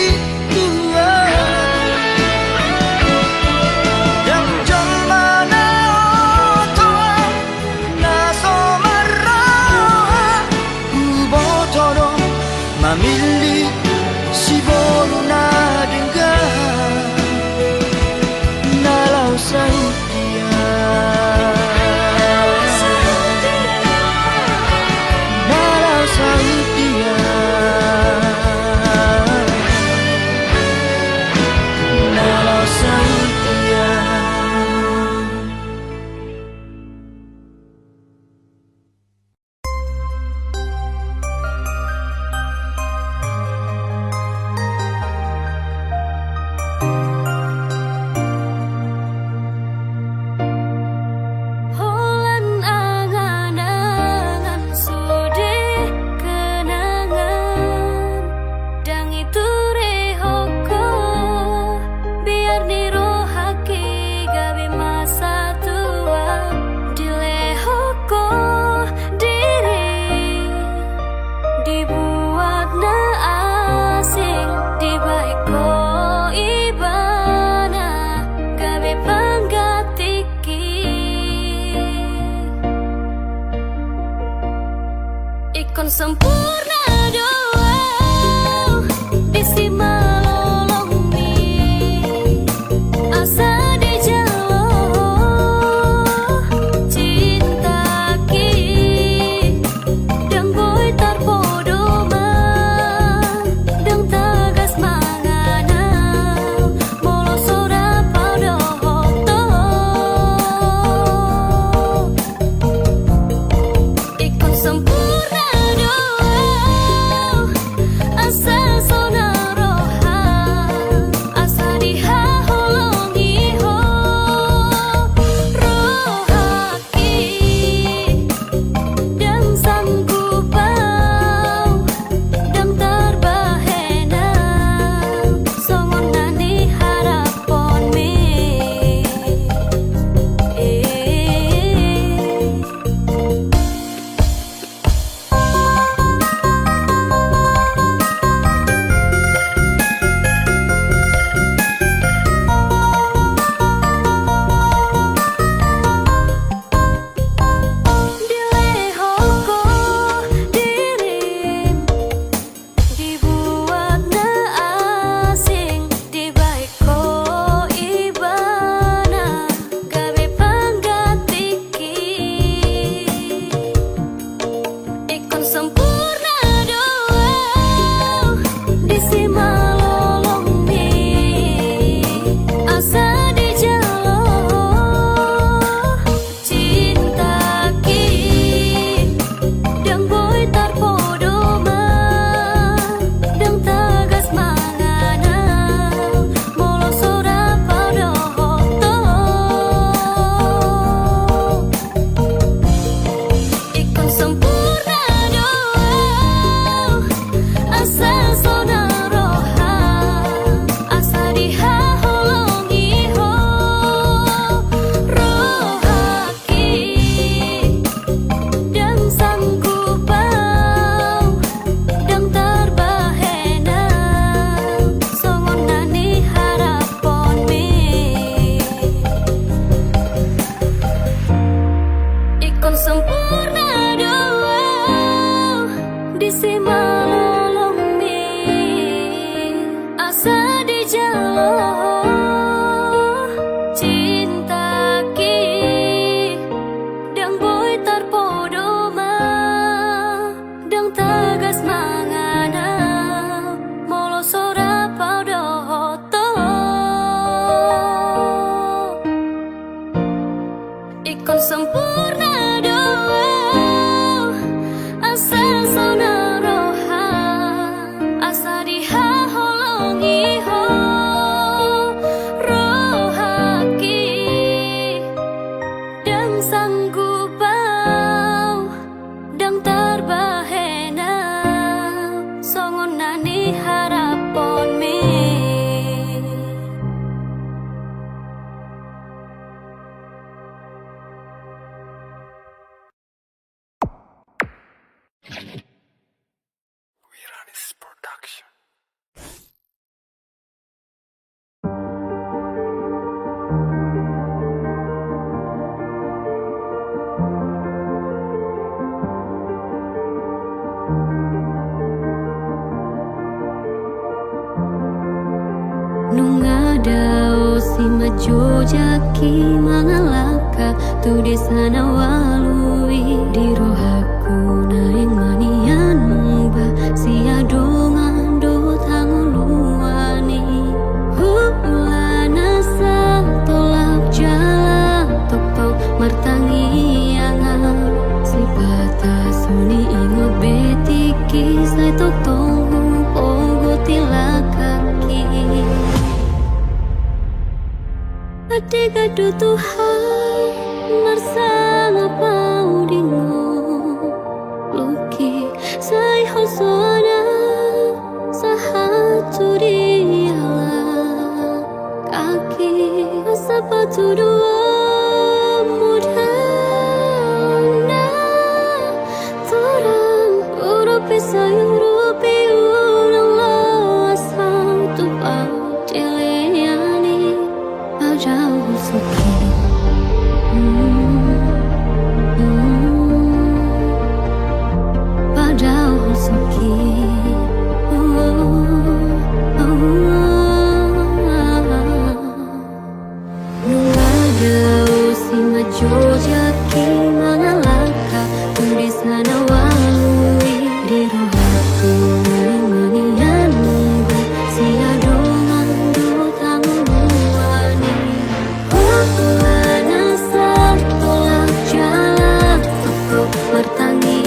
sempurna doa asa sona roha asa dihaholongi ho rohaki dan sanggup bau dan terbahena songonani harapon me. Nunga dao si majo jaki mangalaka tu di sana walui di rohaku naing manian mungba si adongan do tanguluani hulana sa tolak jalan topau martangi angan si batas suni ingo betiki sai tok tonghu ogo tilakaki. Adega do Tuhan bersama paudingo Luki sai hosona sahatu diala kaki sepatu dua mudana torang urupi sayurupi ulang lo asal tupau jeleani jauh suki padahal suki Nungadau si majo jaki mangalaka di sana walui di rohaku manian mungba si adongan do tanguluani hulana sa tolak jalan toko bertangi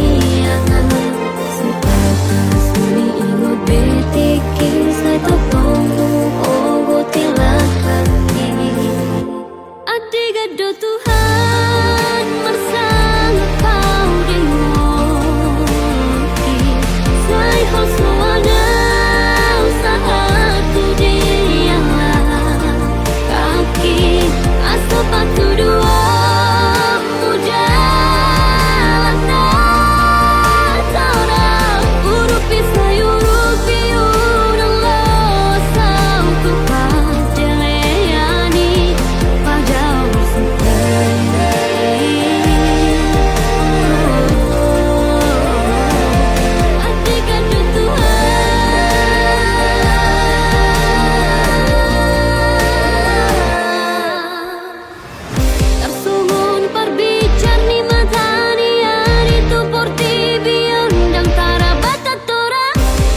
angan si batas suni ingo betiki sai topongku ogo tilakaki. Adiga do Tuhan bersama kau dengoki sai hoswana sahatu dialah kaki asa patu dua mudana torang urupi sayurupi urang lo sau tupas jeleani padahal suki Adega do Tuhan tersumun perbicar ni matani ari tu porti biandang tarabata tora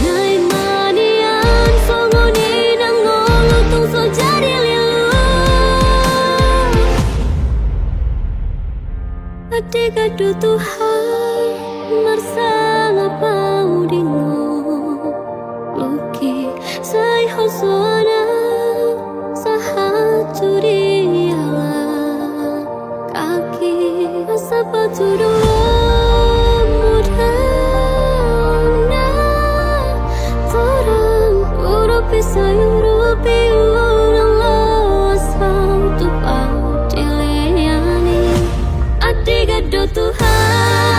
nai manian songoni nang ngolu tung so jari lilu Adega do Tuhan bersama paudingo Luki sai hosona sahatu diala kaki sepatu dua mudana torang urupi sayurupi ulang lo asal tupau jeleani Adega do Tuhan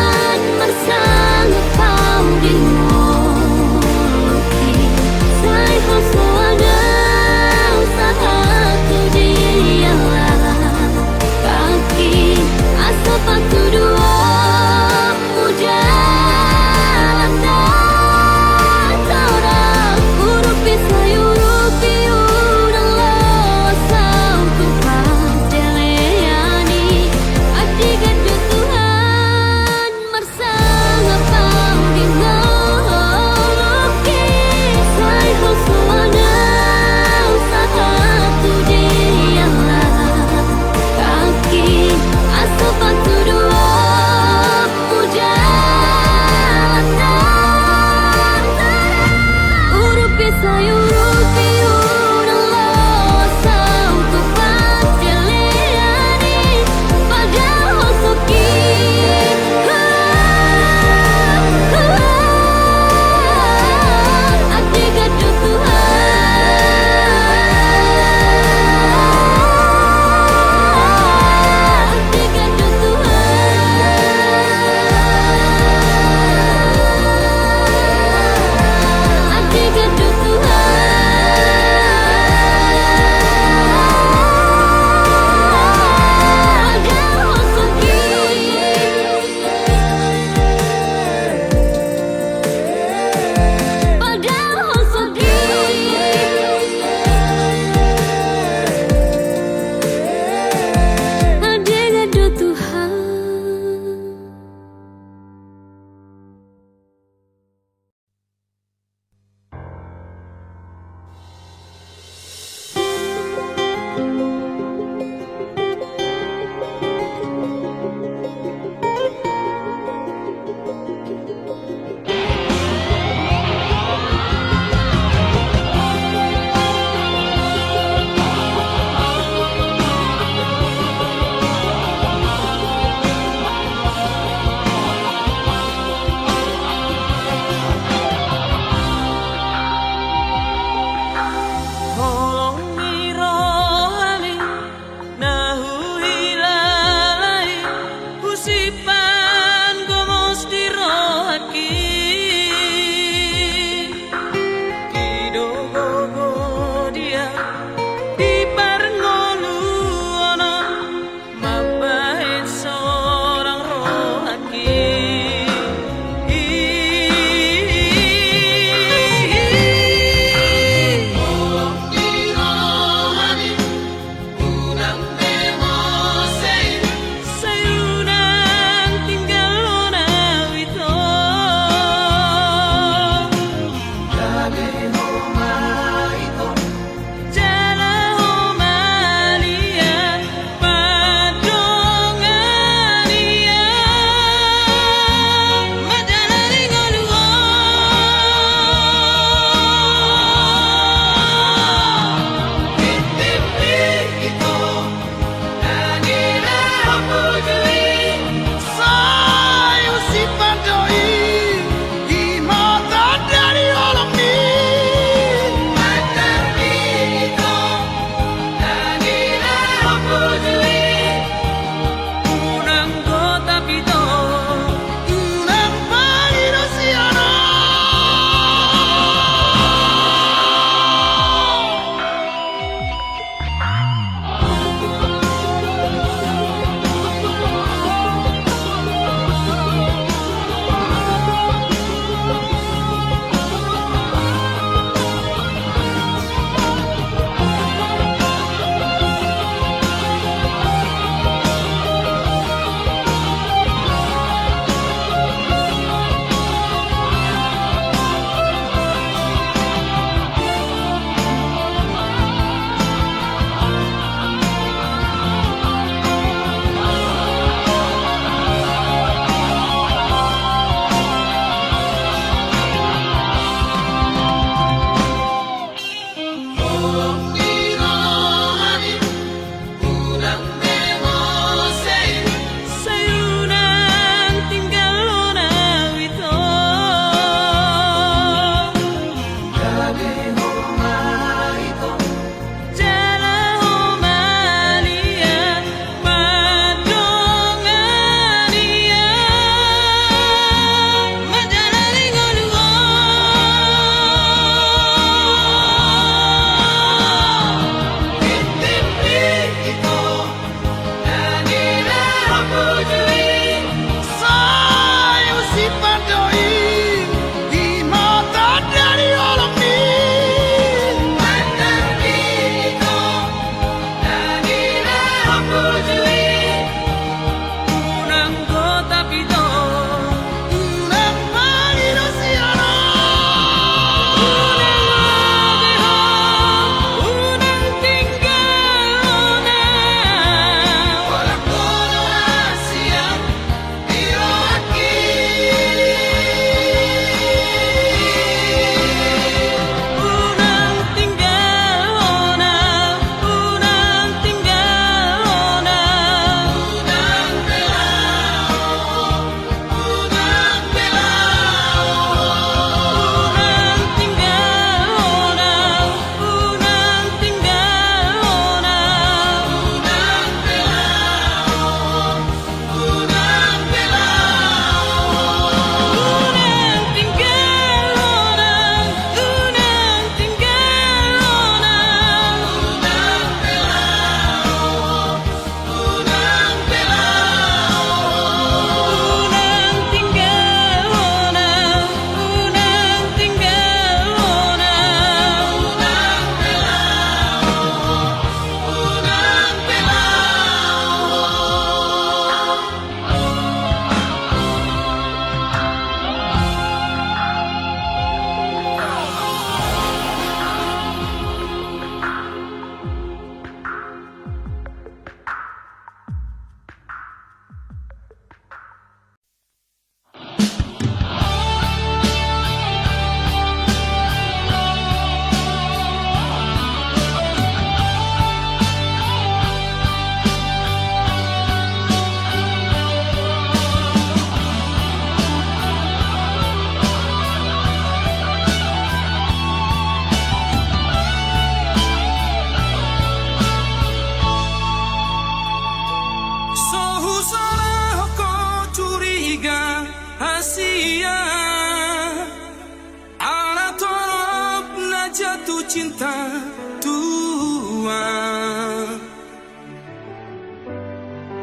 cinta Tuhan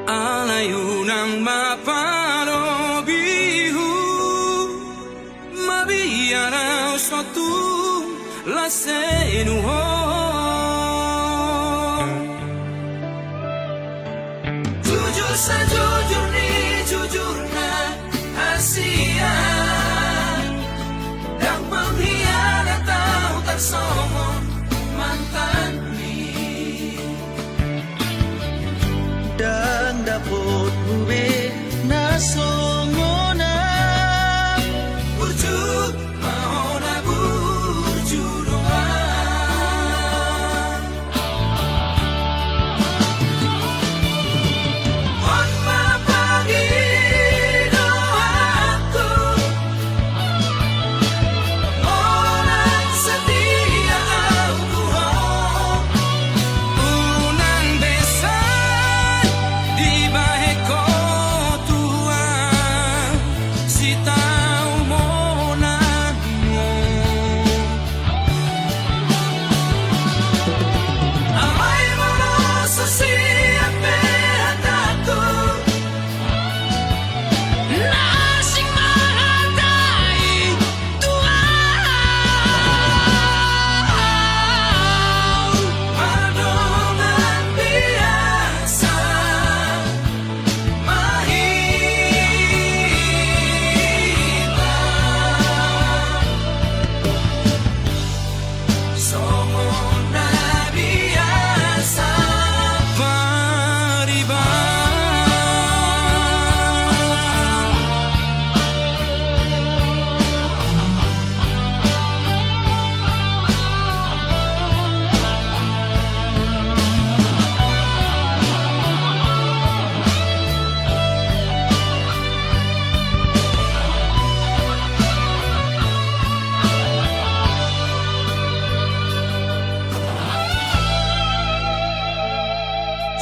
alayunang maparobihu mabiyara suatu lasenuho jujur sajujur ni jujurna Asia yang pengkhianat tahu tak somong mantan ni dan dapat bube nasongona burjuk mau na burjuk doang on mapagi doaku orang setia aku unang besan di baheko Tuhan si tahu monanmu amai mono siapa hataku nasing menghargai Tuhan madongan biasa mahita somona biasa pariba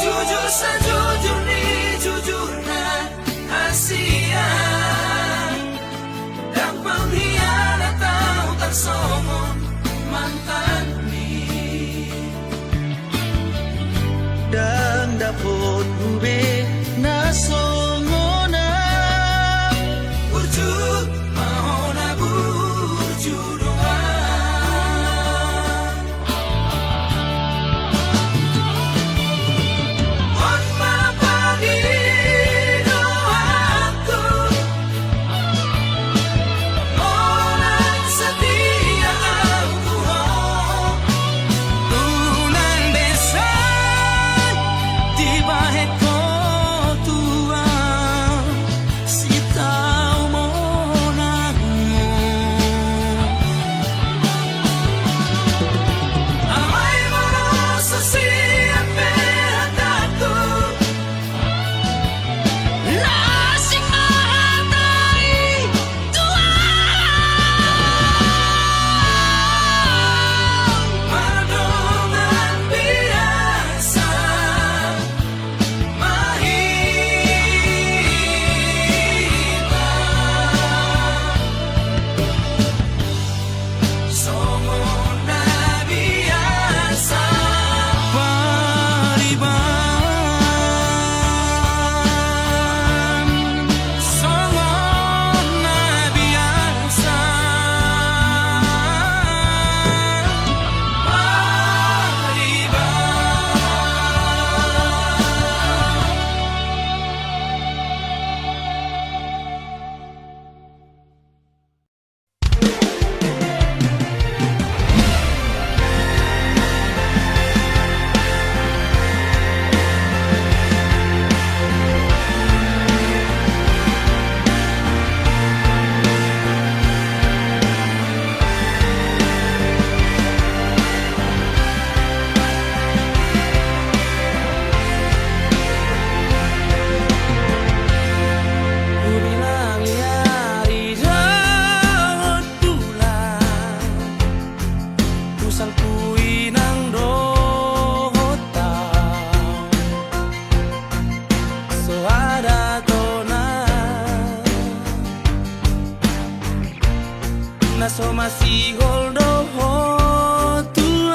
jujur sajujur ni jujurna Asia yang pengkhianat tahu tak somong mantan ni dan dapat bube nasongona burjuk mau na burjuk doang on mapagi doaku orang setia aku unang besan di baheko Tuhan si tahu monanmu amai mono siapa hataku nasing menghargai Tuhan madongan biasa mahita somona biasa pariban somona biasa pariban Ku bilang hari dapat bulan Pusang kui nang dohota So ada tona Na so masih doho Tuhan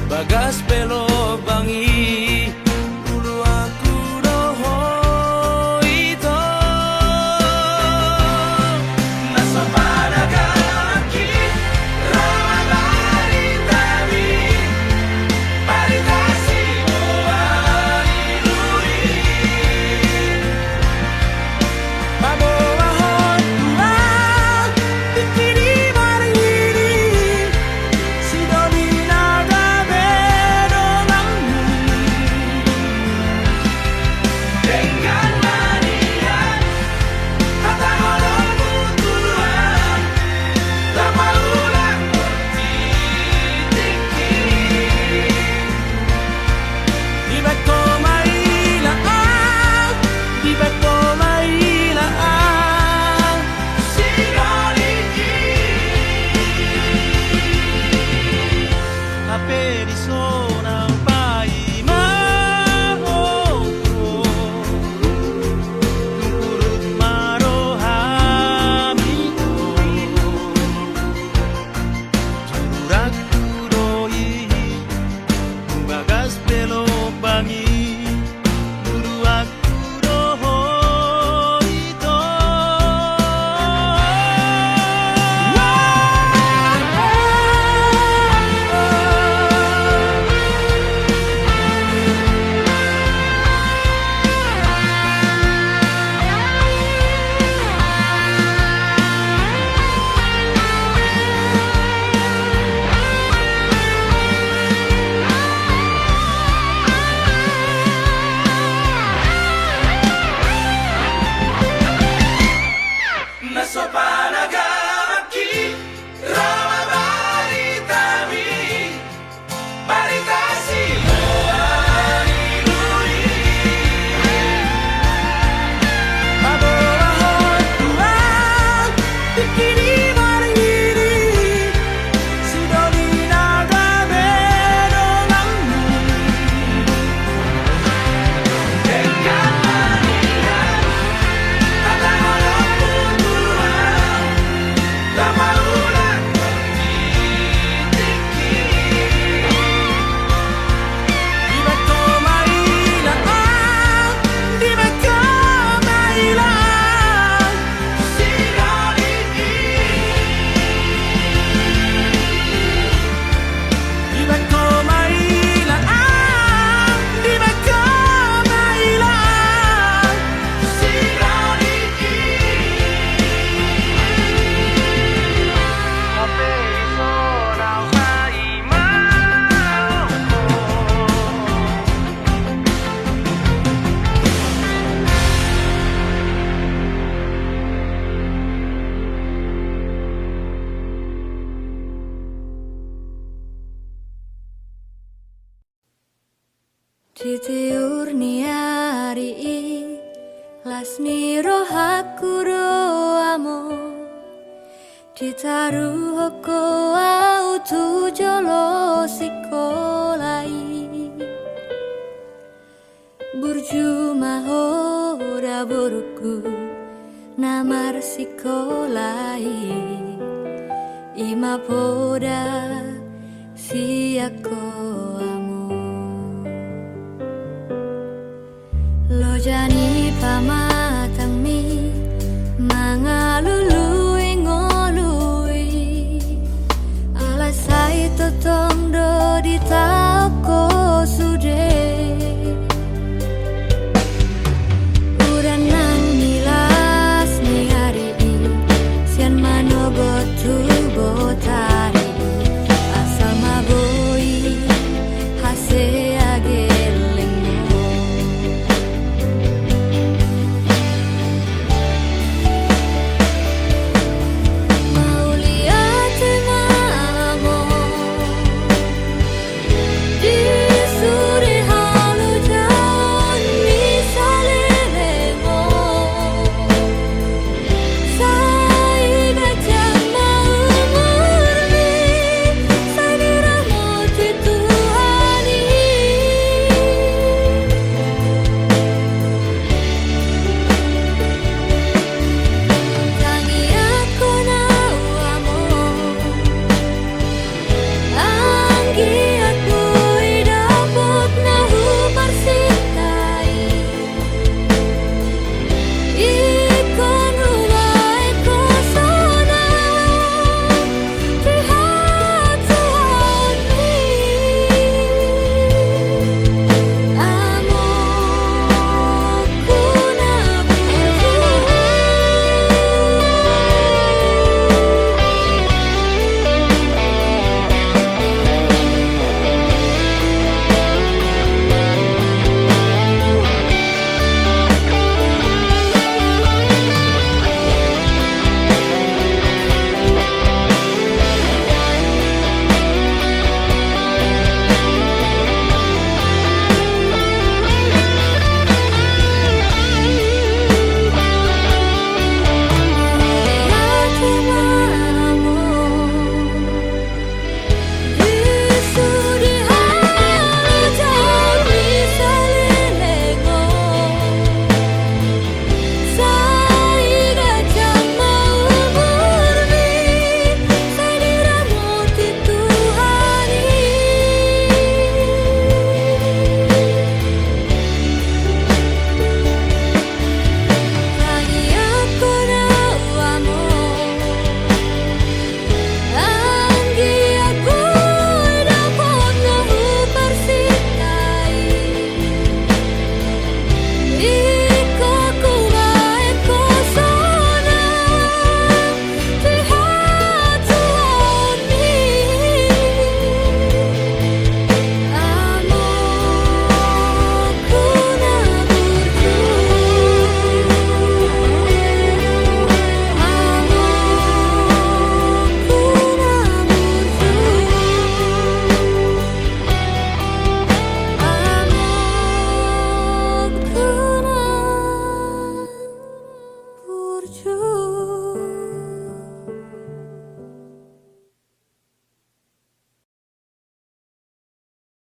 bagas pelo bangi dulu aku doho itu nasa panagaki ramabari tami paritasi moani lui babawa hotula pikiri marini si domina da bedo langmu dengan manian kata orang butuhan lama ulang bertitik di beko mailaan di beko mailaan si doliki ape di sona pai mau urut marohamiku cururaku doi bagas pelo bangi dulu aku doho itu nasopanagaki ramabari tami paritasi moani lui babawa hotula pikiri marini si domina da bedo langmu dengan manian kata orang butuhan lama ulang bertitik di beko mailaan di beko mailaan si doliki di beko mailaan di beko mailaan si doliki ape sona mai mau Titiur niari lasni rohaku roamo Ditaruh hoko au tu jolo sikolai Burju mahora boruku namar sikolai Ima poda siako amo Lo jani pamatang mi mangalului ngolui alasai totong do di tauko sude uranan nilas ni hari sian manogo tu botari asal maboi hase agelengmo tujuh